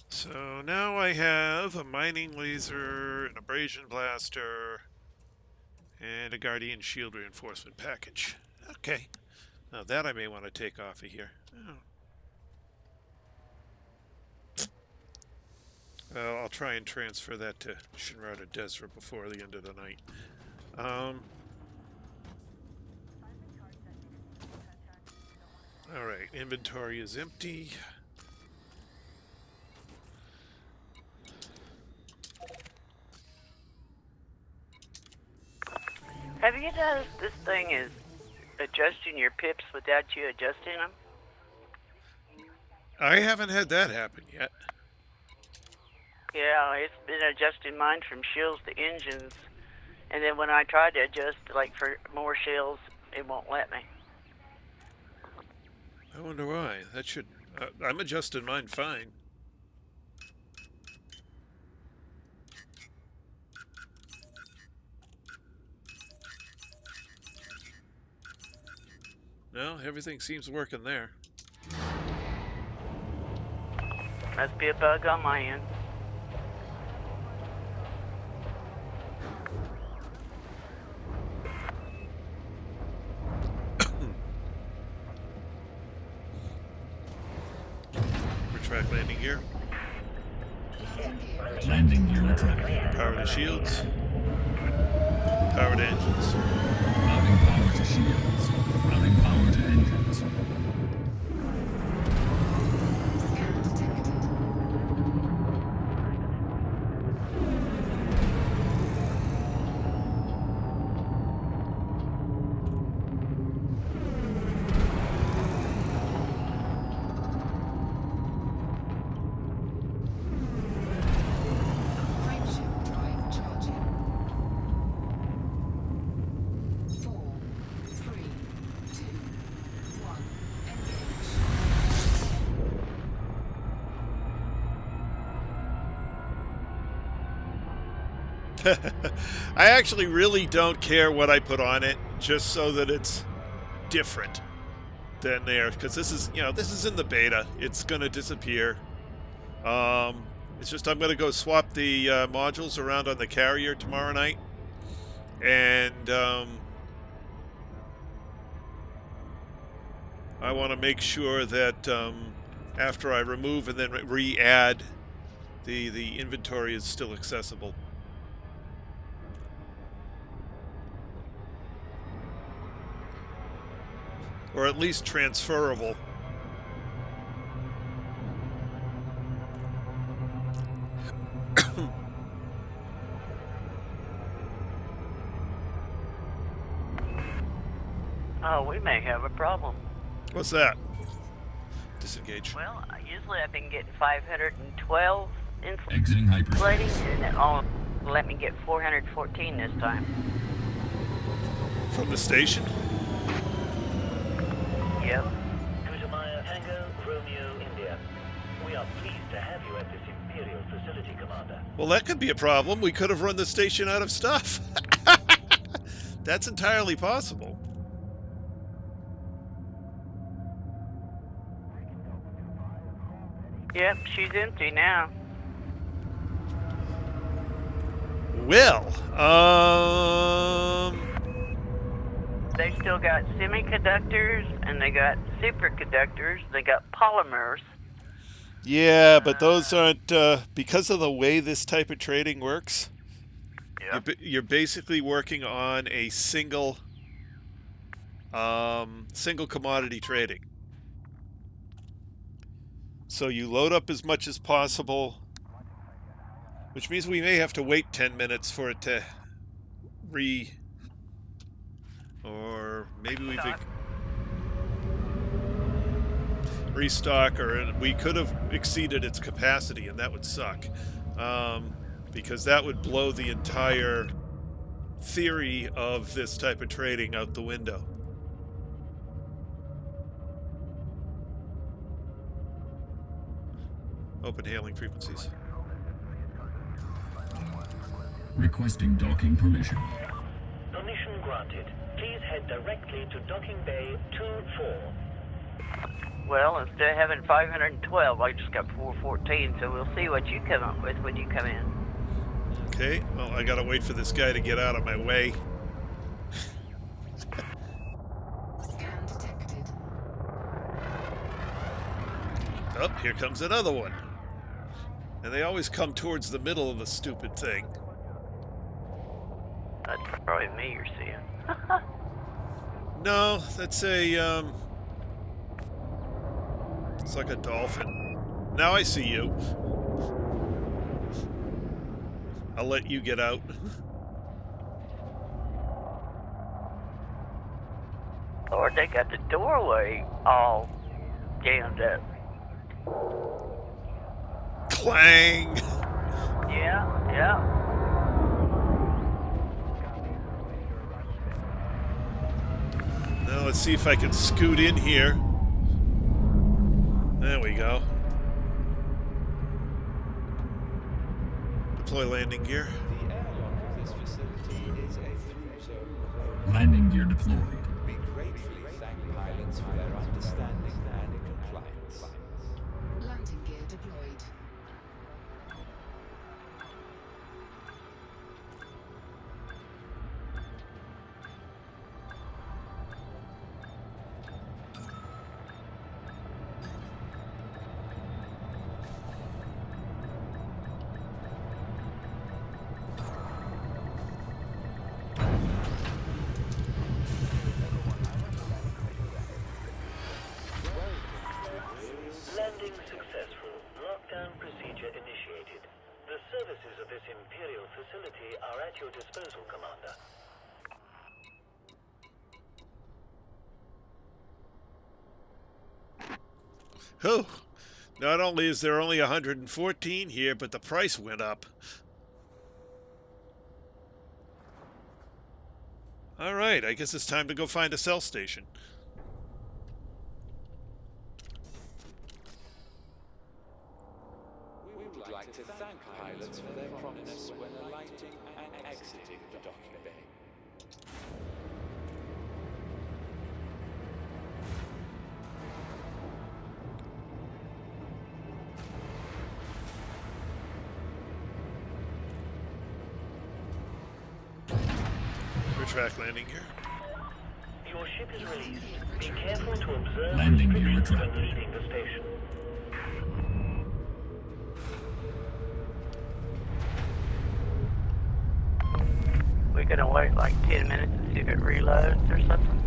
So now I have a mining laser, an abrasion blaster, and a Guardian shield reinforcement package. Okay. Now that I may want to take off of here. Oh. Well, I'll try and transfer that to Shinrada Desra before the end of the night. Alright, inventory is empty. Have you noticed this thing is adjusting your pips without you adjusting them? I haven't had that happen yet. Yeah, it's been adjusting mine from shields to engines. And then when I try to adjust, like for more shields, it won't let me. I wonder why. That should... I'm adjusting mine fine. No, everything seems working there. Must be a bug on my end. Retract landing gear. Landing gear retracted. Power to shields. Power to engines. Routing power to shields. Routing power to engines. Scan detected. Frame I actually really don't care what I put on it, just so that it's different than there, because this is, this is in the beta. It's going to disappear. It's just I'm going to go swap the modules around on the carrier tomorrow night, and I want to make sure that after I remove and then re-add, the inventory is still accessible. Or at least transferable. Oh, we may have a problem. What's that? Disengage. Well, usually I've been getting 512 Exiting insulating, hyperspace. and it only let me get 414 this time. From the station? Yep. Kutamaya Tango, Romeo, India. We are pleased to have you at this Imperial facility, Commander. Well, that could be a problem. We could have run the station out of stuff. That's entirely possible. Yep, she's empty now. Well, They still got semiconductors, and they got superconductors, they got polymers. yeah, but those aren't, because of the way this type of trading works, you're basically working on a single commodity trading. So you load up as much as possible, which means we may have to wait 10 minutes for it to or maybe we've restock, or we could have exceeded its capacity, and that would suck, because that would blow the entire theory of this type of trading out the window. Open hailing frequencies. Requesting docking permission. Permission granted. Please head directly to Docking Bay 2-4. Well, instead of having 512, I just got 414, so we'll see what you come up with when you come in. Okay, well, I gotta wait for this guy to get out of my way. Scan detected. Oh, here comes another one. And they always come towards the middle of a stupid thing. That's probably me you're seeing. No, that's a, it's like a dolphin. Now I see you. I'll let you get out. Or they got the doorway all jammed up. Clang! Yeah. Now let's see if I can scoot in here. There we go. Deploy landing gear. The airlock of this facility is a through-zone. Landing gear deployed. We gratefully thank pilots for their understanding and compliance. Landing gear deployed. Landing successful. Lockdown procedure initiated. The services of this Imperial facility are at your disposal, Commander. Oh, not only is there only 114 here, but the price went up. Alright, I guess it's time to go find a cell station. We would like to thank pilots for their promptness when alighting and exiting the docking bay. Retract landing gear. Your ship is released. Be careful to observe Landing gear restrictions when retracted. leaving the station. We're gonna wait like 10 minutes to see if it reloads or something.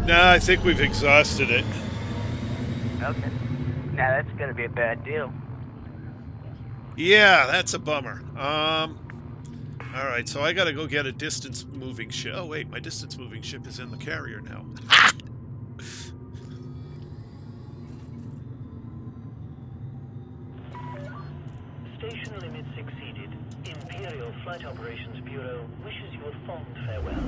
No, I think we've exhausted it. Okay. Now that's gonna be a bad deal. Yeah, that's a bummer. All right, so I got to go get a distance moving ship. Oh wait, my distance moving ship is in the carrier now. Station limits exceeded. Imperial Flight Operations Bureau wishes you a fond farewell.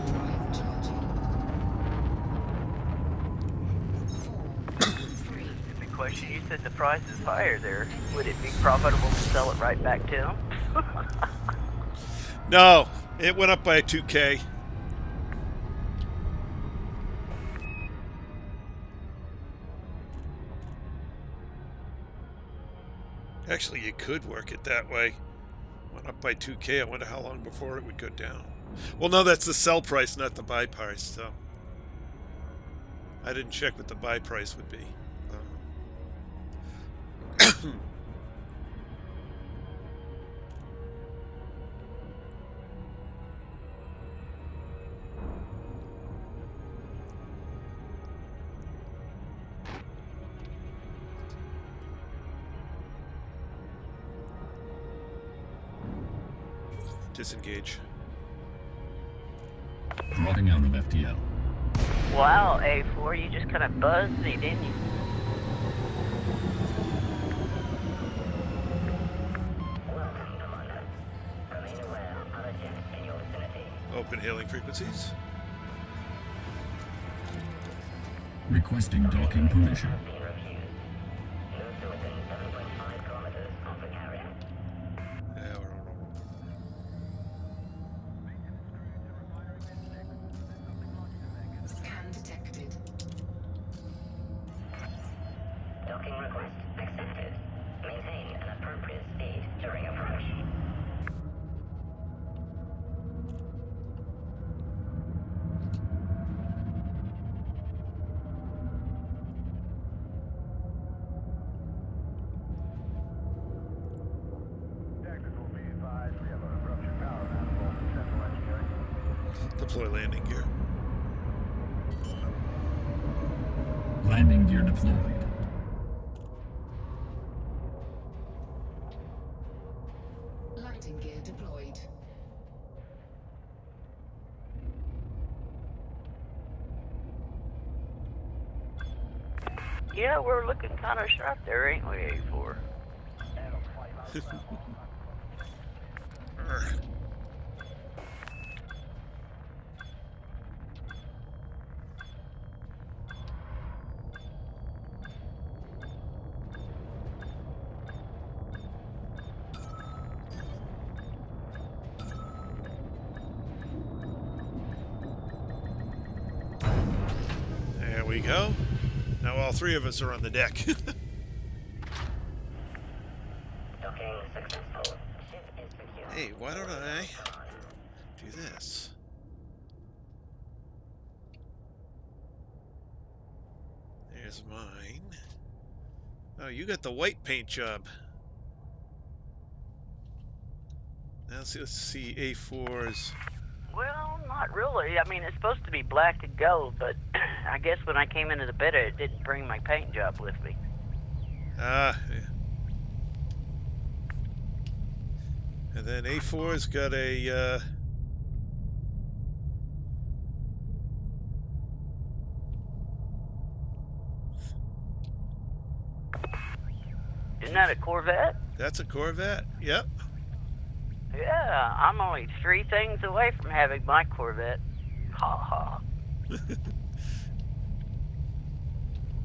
Drive charging. 4, 3. The question, you said the price is higher there. Would it be profitable to sell it right back to them? No, it went up by 2K. Actually, you could work it that way. Went up by 2K. I wonder how long before it would go down. Well, no, that's the sell price, not the buy price. So I didn't check what the buy price would be. Disengage. Dropping out of FTL. Wow, A4, you just kind of buzzed me, didn't you? Welcome, Commander. Remain aware of other ships in your vicinity. Open hailing frequencies. Requesting docking permission. Being refused. Move to within 7.5 kilometers of the carrier. Yeah, Scan detected. Docking request accepted. Maintain an appropriate speed during approach. deploy landing gear. Landing gear deployed. Landing gear deployed. Yeah, we're looking kind of sharp there, ain't we, A4? There we go. Now all three of us are on the deck. Docking successful. Ship is secure. Hey, why don't I do this? There's mine. Oh, you got the white paint job. Now let's see A4's. Well, not really. I mean, it's supposed to be black and gold, but I guess when I came into the beta, it didn't bring my paint job with me. And then A4's got a... Isn't that a Corvette? That's a Corvette. Yep. Yeah, I'm only 3 things away from having my Corvette. Ha ha.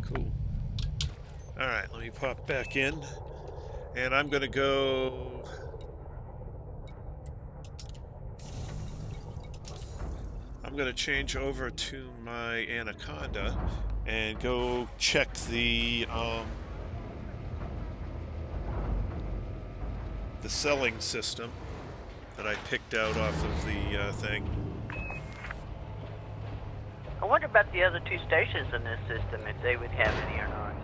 Cool. All right, let me pop back in. And I'm going to go... I'm going to change over to my Anaconda and go check the selling system that I picked out off of the thing. I wonder about the other 2 stations in this system, if they would have any or not.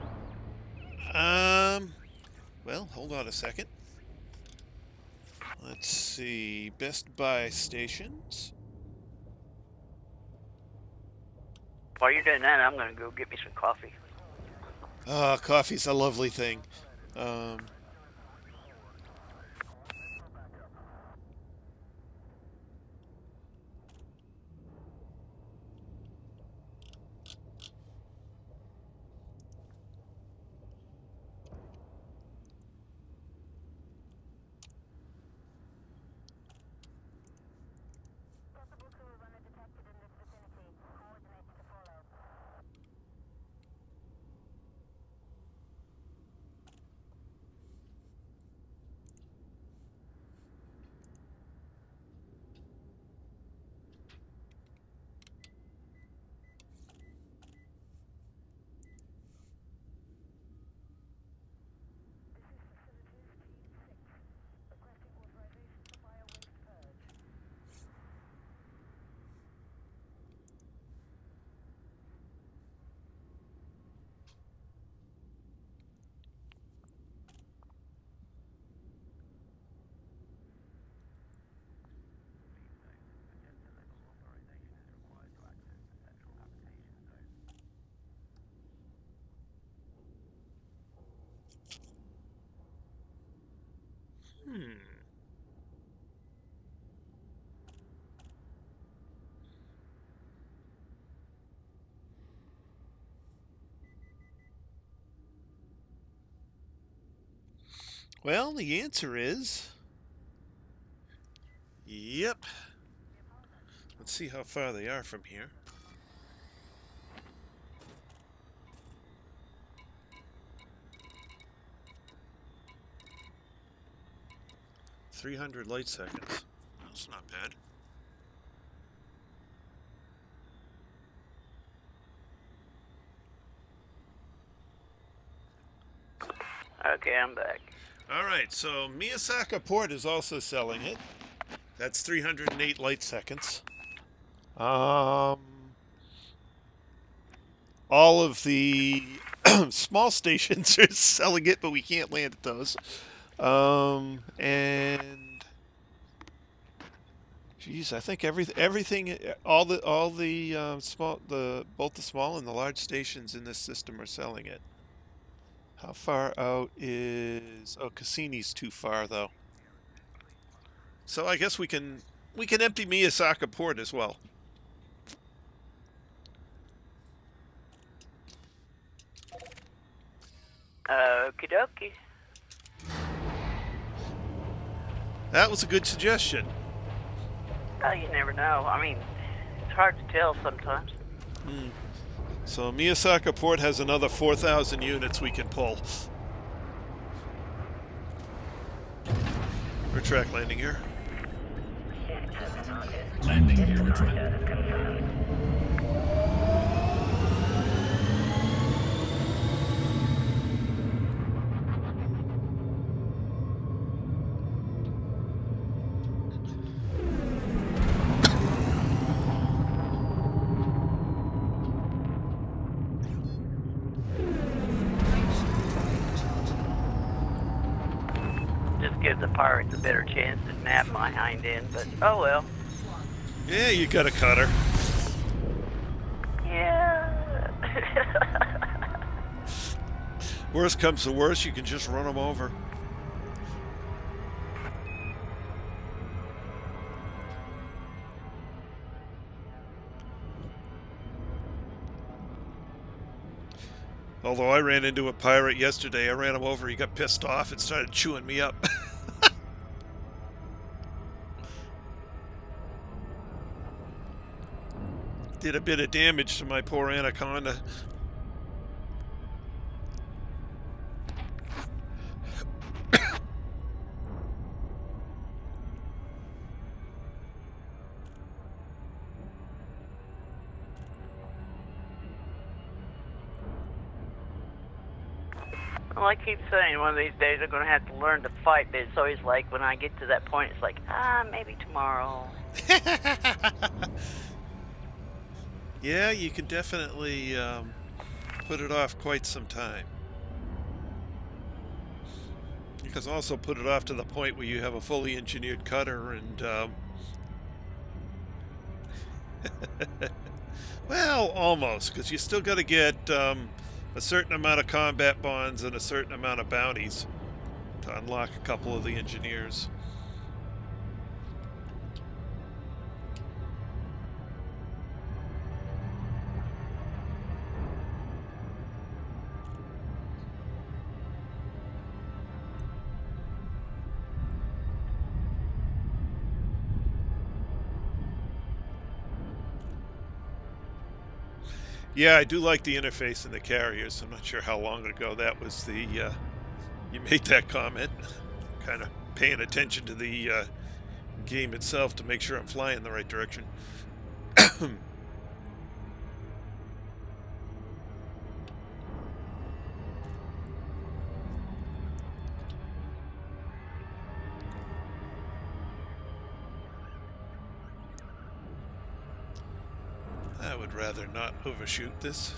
Well, hold on a second. Let's see. Best Buy stations. While you're doing that, I'm going to go get me some coffee. Coffee's a lovely thing. Well, the answer is... Yep. Let's see how far they are from here. .300 light seconds. That's not bad. Okay, I'm back. All right, so Miyasaka Port is also selling it. That's 308 light seconds. All of the small stations are selling it, but we can't land at those. And geez, I think everything, all the small, both the small and the large stations in this system are selling it. How far out is... Oh, Cassini's too far, though. So I guess we can empty Miyasaka Port as well. Okie dokie. That was a good suggestion. Oh, you never know. I mean, it's hard to tell sometimes. So Miyasaka Port has another 4,000 units we can pull. Retract landing here. Landing gear retracted. Just give the pirates a better chance to nab my hind end, but oh well. Yeah, you got a cutter. Yeah. Worst comes to worst, you can just run them over. Although I ran into a pirate yesterday. I ran him over. He got pissed off and started chewing me up. Did a bit of damage to my poor anaconda. Well, I keep saying one of these days I'm going to have to learn to fight, but it's always like when I get to that point, it's like, maybe tomorrow. Yeah, you can definitely put it off quite some time. You can also put it off to the point where you have a fully engineered cutter and well, almost, because you still got to get a certain amount of combat bonds and a certain amount of bounties to unlock a couple of the engineers. Yeah, I do like the interface in the carriers. I'm not sure how long ago that was the you made that comment. Kind of paying attention to the game itself to make sure I'm flying in the right direction. I would rather not overshoot this.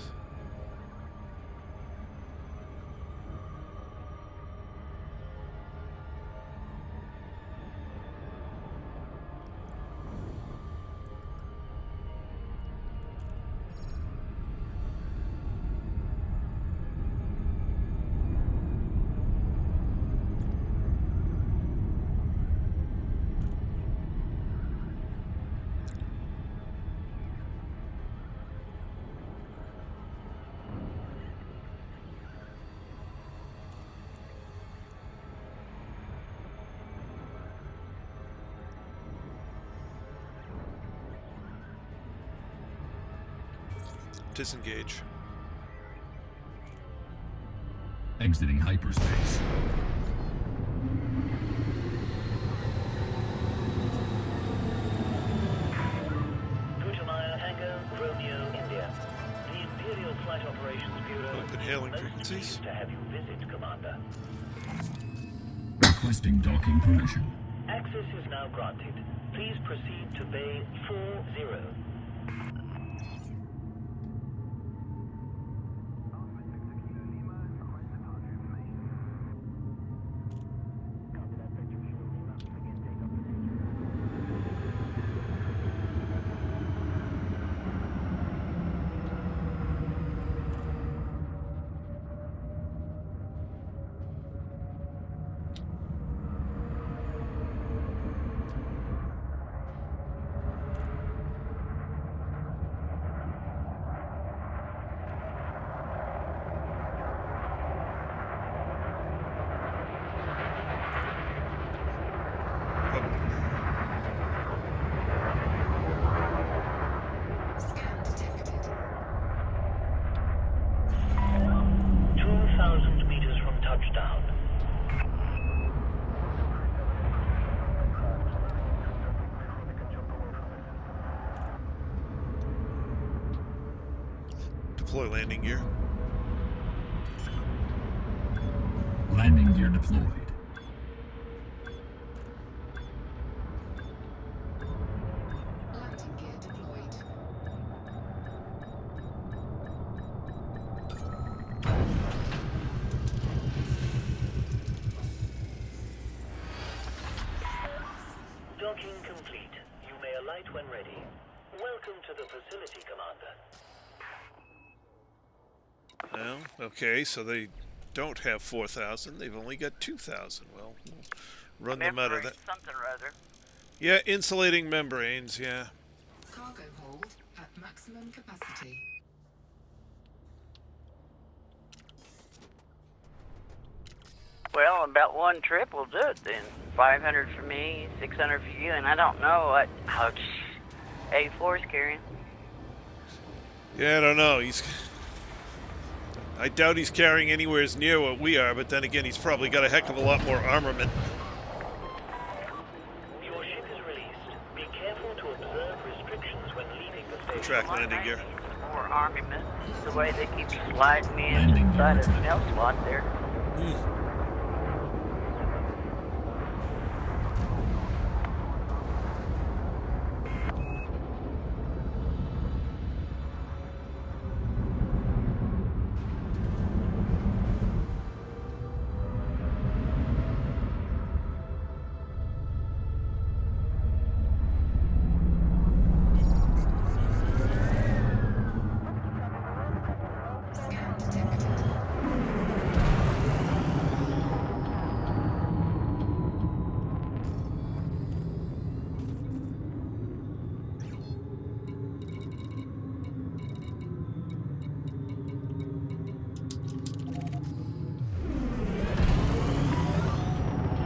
Disengage. Exiting hyperspace. Gutamaya Tango, Romeo, India. The Imperial Flight Operations Bureau Open hailing is most frequencies. pleased to have you visit, Commander. Requesting docking permission. Access is now granted. Please proceed to Bay 40. Scan detected. 2,000 meters from touchdown. Deploy landing gear. Landing gear deployed. Landing gear deployed. Docking complete. You may alight when ready. Welcome to the facility, Commander. Well, okay, so they don't have 4,000. They've only got 2,000. Well, we'll run them out of that. Something or other. Yeah, insulating membranes, yeah. Cargo hold at maximum capacity. Well, about one trip will do it then. 500 for me, 600 for you, and I don't know what A4's carrying. Yeah, I don't know. I doubt he's carrying anywhere near what we are, but then again, he's probably got a heck of a lot more armament. Your ship is released. Be careful to observe restrictions when leaving the station. Track landing gear. More armament. The way they keep sliding me Landing inside a gear snow slot there. Scan detected.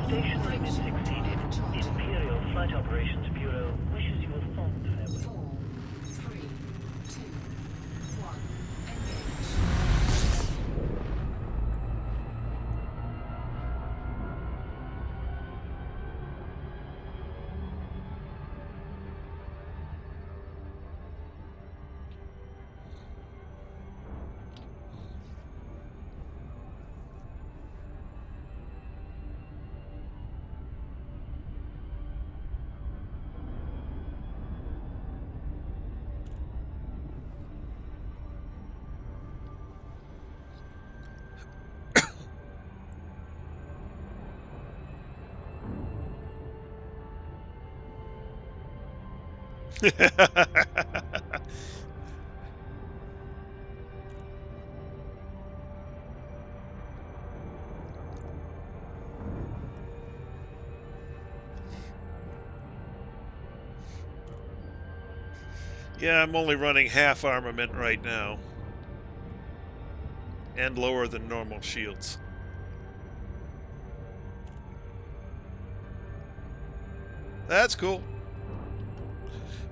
Station limits exceeded. Imperial Flight Operations Bureau wishes you a fond farewell. 4, 3, 2, 1. Engage. Yeah, I'm only running half armament right now. And lower than normal shields. That's cool.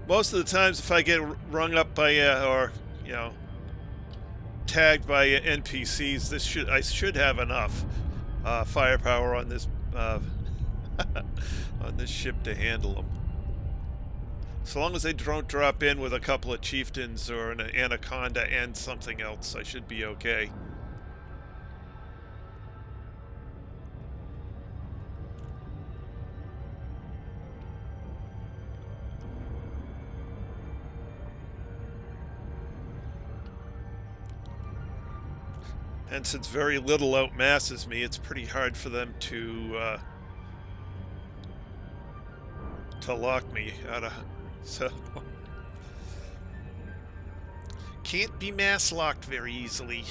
Most of the times if I get rung up by, or, you know, tagged by NPCs, I should have enough firepower on this on this ship to handle them. So long as they don't drop in with a couple of chieftains or an anaconda and something else, I should be okay. And since very little outmasses me, it's pretty hard for them to lock me out of. So can't be mass locked very easily.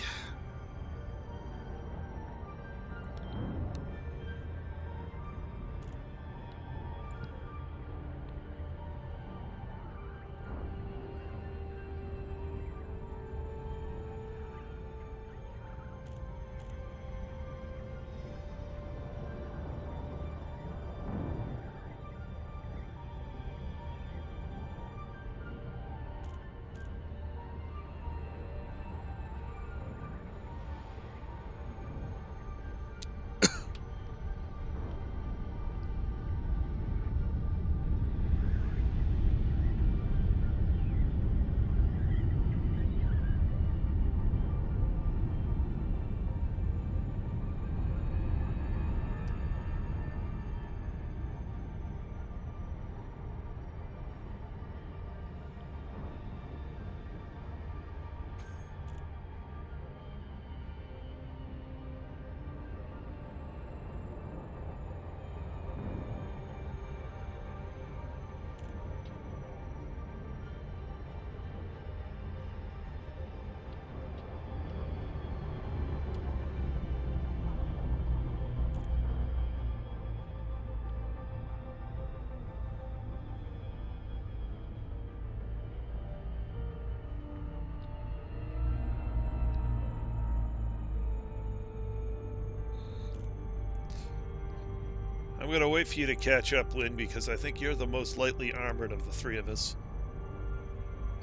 I'm going to wait for you to catch up, Lynn, because I think you're the most lightly armored of the three of us.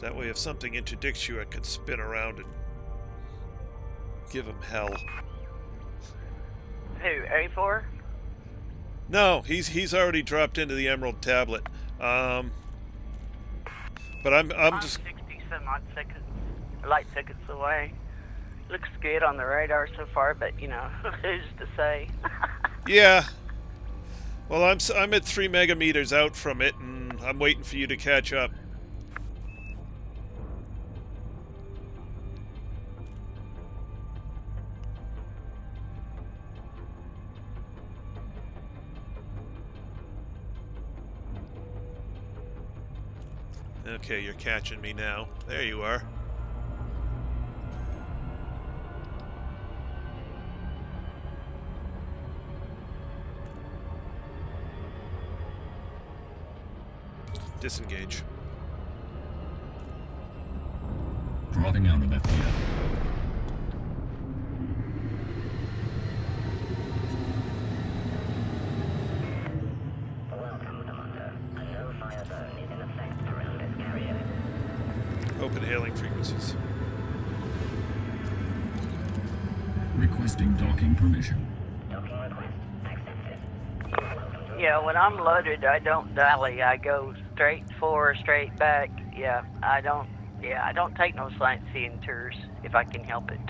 That way, if something interdicts you, it can spin around and give him hell. Who, A4? No, he's already dropped into the Emerald Tablet. But I'm just 60 some odd seconds, light seconds away. Looks good on the radar so far, but you know, who's to say? yeah. Well, I'm at 3 megameters out from it, and I'm waiting for you to catch up. Okay, you're catching me now. There you are. Disengage. Dropping out of FTL. Welcome, Commander. A no-fire zone is in effect around this carrier. Open hailing frequencies. Requesting docking permission. Docking request accepted. You are welcome to Yeah, when I'm loaded, I don't dally. I go straight forward, straight back. Yeah, I don't take no sightseeing tours if I can help it.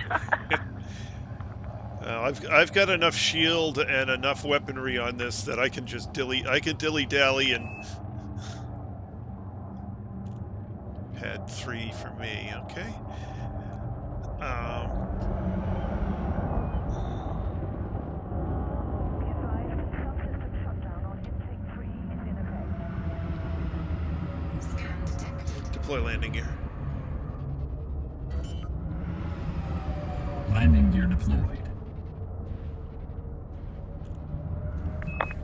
I've got enough shield and enough weaponry on this that I can just dilly-dally and pad 3 for me, okay? Be advised, subsystem shutdown on intake 3 is in effect. Scan detected. Deploy landing gear. Landing gear deployed.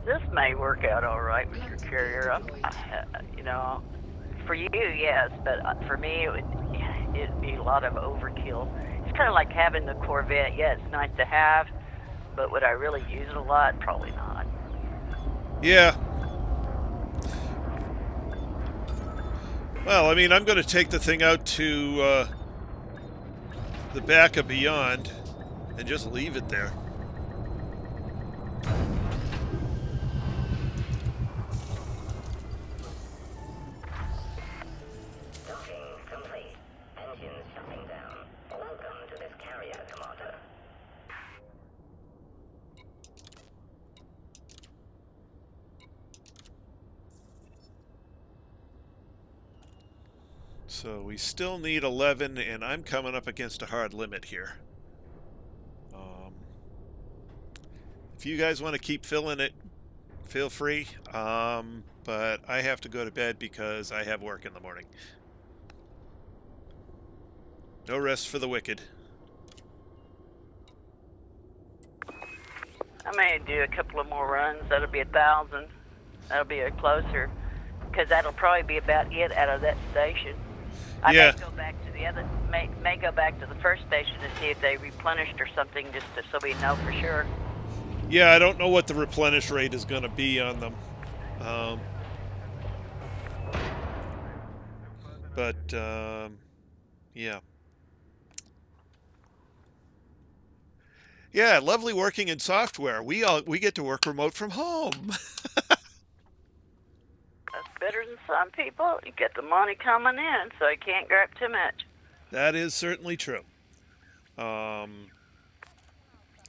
This may work out all right with your carrier. You know, for you, yes, but for me, it'd be a lot of overkill. It's kind of like having the Corvette. Yeah, it's nice to have, but would I really use it a lot? Probably not. Yeah. Well, I mean, I'm going to take the thing out to the back of Beyond and just leave it there. docking complete. Engines shutting down. Welcome to this carrier, Commander. So we still need 11, and I'm coming up against a hard limit here. If you guys want to keep filling it, feel free. But I have to go to bed because I have work in the morning. No rest for the wicked. I may do a couple of more runs. That'll be 1,000. That'll be a closer, because that'll probably be about it out of that station. I Yeah. may go back to the other, may go back to the first station and see if they replenished or something, just so we know for sure. Yeah, I don't know what the replenish rate is going to be on them. Yeah. Yeah, lovely working in software. We get to work remote from home. That's better than some people. You get the money coming in, so you can't grab too much. That is certainly true.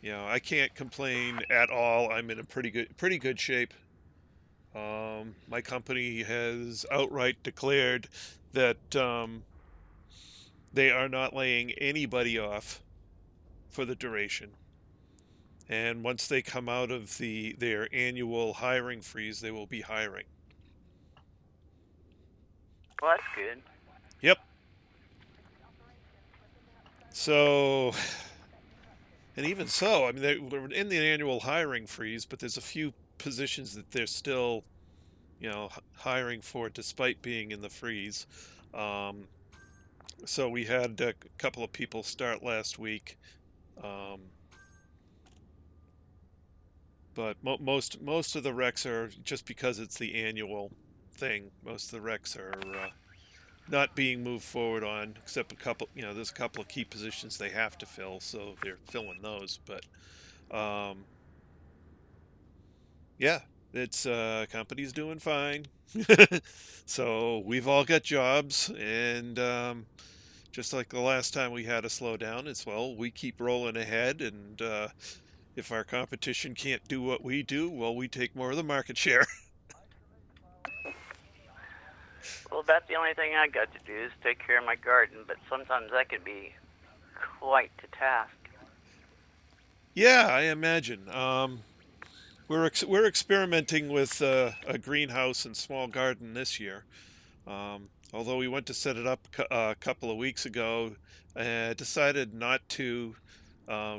You know, I can't complain at all. I'm in a pretty good shape. My company has outright declared that they are not laying anybody off for the duration. And once they come out of their annual hiring freeze, they will be hiring. Well, that's good. Yep. So, and even so, I mean, we're in the annual hiring freeze, but there's a few positions that they're still, you know, hiring for despite being in the freeze. So we had a couple of people start last week. But most of the wrecks are just because it's the annual thing. Most of the wrecks are not being moved forward on, except a couple. There's a couple of key positions they have to fill, so they're filling those. But yeah, it's company's doing fine. So we've all got jobs, and just like the last time we had a slowdown, we keep rolling ahead, and if our competition can't do what we do, well, we take more of the market share. Well, about the only thing I got to do is take care of my garden, but sometimes that can be quite the task. Yeah, I imagine. We're experimenting with a greenhouse and small garden this year. Although we went to set it up a couple of weeks ago, decided not to.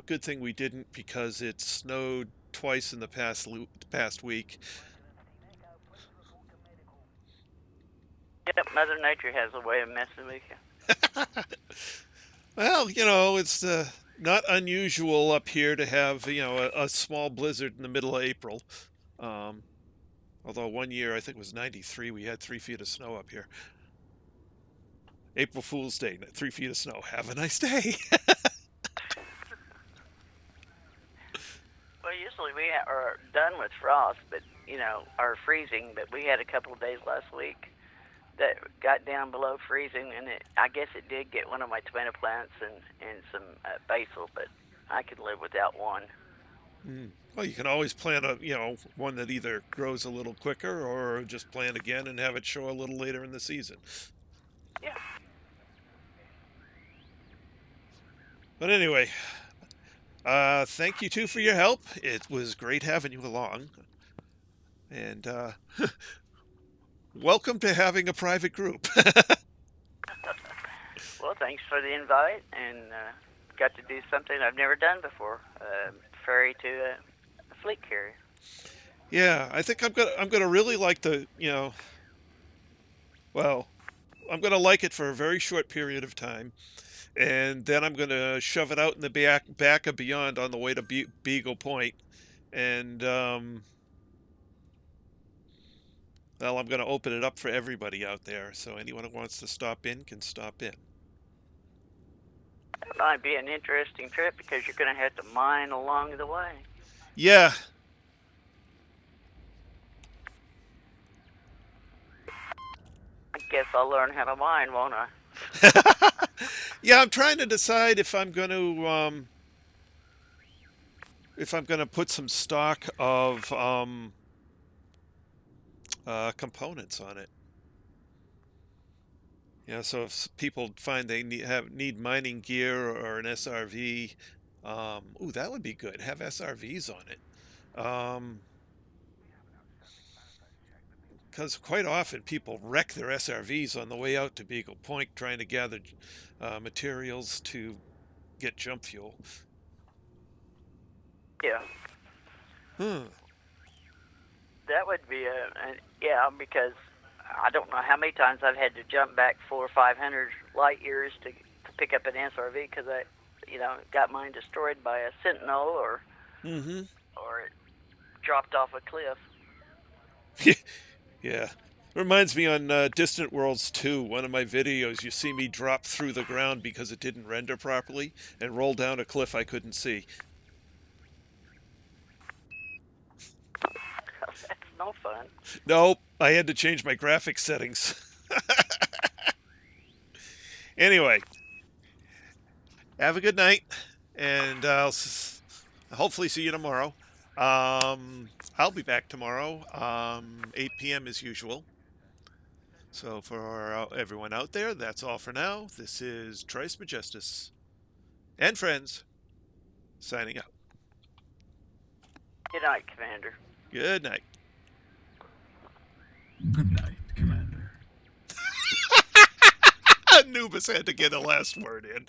Good thing we didn't, because it snowed twice in the past week. Yep, Mother Nature has a way of messing with you. Well, it's not unusual up here to have a small blizzard in the middle of April. Although one year, I think it was 93, we had 3 feet of snow up here. April Fool's Day, 3 feet of snow. Have a nice day. Well, usually we are done with frost, but or freezing. But we had a couple of days last week that got down below freezing, and I guess it did get one of my tomato plants and some basil, but I could live without one. Well, you can always plant one that either grows a little quicker, or just plant again and have it show a little later in the season. Yeah. But anyway, thank you too for your help. It was great having you along, and welcome to having a private group. Well, thanks for the invite, and got to do something I've never done before. Ferry to a fleet carrier. Yeah, I think I'm gonna really like I'm gonna like it for a very short period of time, and then I'm gonna shove it out in the back of Beyond on the way to Beagle Point, and I'm gonna open it up for everybody out there, so anyone who wants to stop in can stop in. That might be an interesting trip, because you're going to have to mine along the way. Yeah. I guess I'll learn how to mine, won't I? Yeah, I'm trying to decide if I'm going to put some stock of components on it. Yeah, so if people find they need mining gear or an SRV, that would be good. Have SRVs on it. Because quite often people wreck their SRVs on the way out to Beagle Point trying to gather materials to get jump fuel. Yeah. That would be because I don't know how many times I've had to jump back 400 or 500 light years to pick up an SRV, because I, got mine destroyed by a Sentinel or it dropped off a cliff. Yeah. Reminds me on Distant Worlds 2, one of my videos, you see me drop through the ground because it didn't render properly and roll down a cliff I couldn't see. That's no fun. Nope, I had to change my graphics settings. Anyway, have a good night, and I'll hopefully see you tomorrow. I'll be back tomorrow, 8 p.m. as usual. So for everyone out there, that's all for now. This is Trice Majestus and friends signing out. Good night, Commander. Good night. Good night, Commander. Anubis had to get a last word in.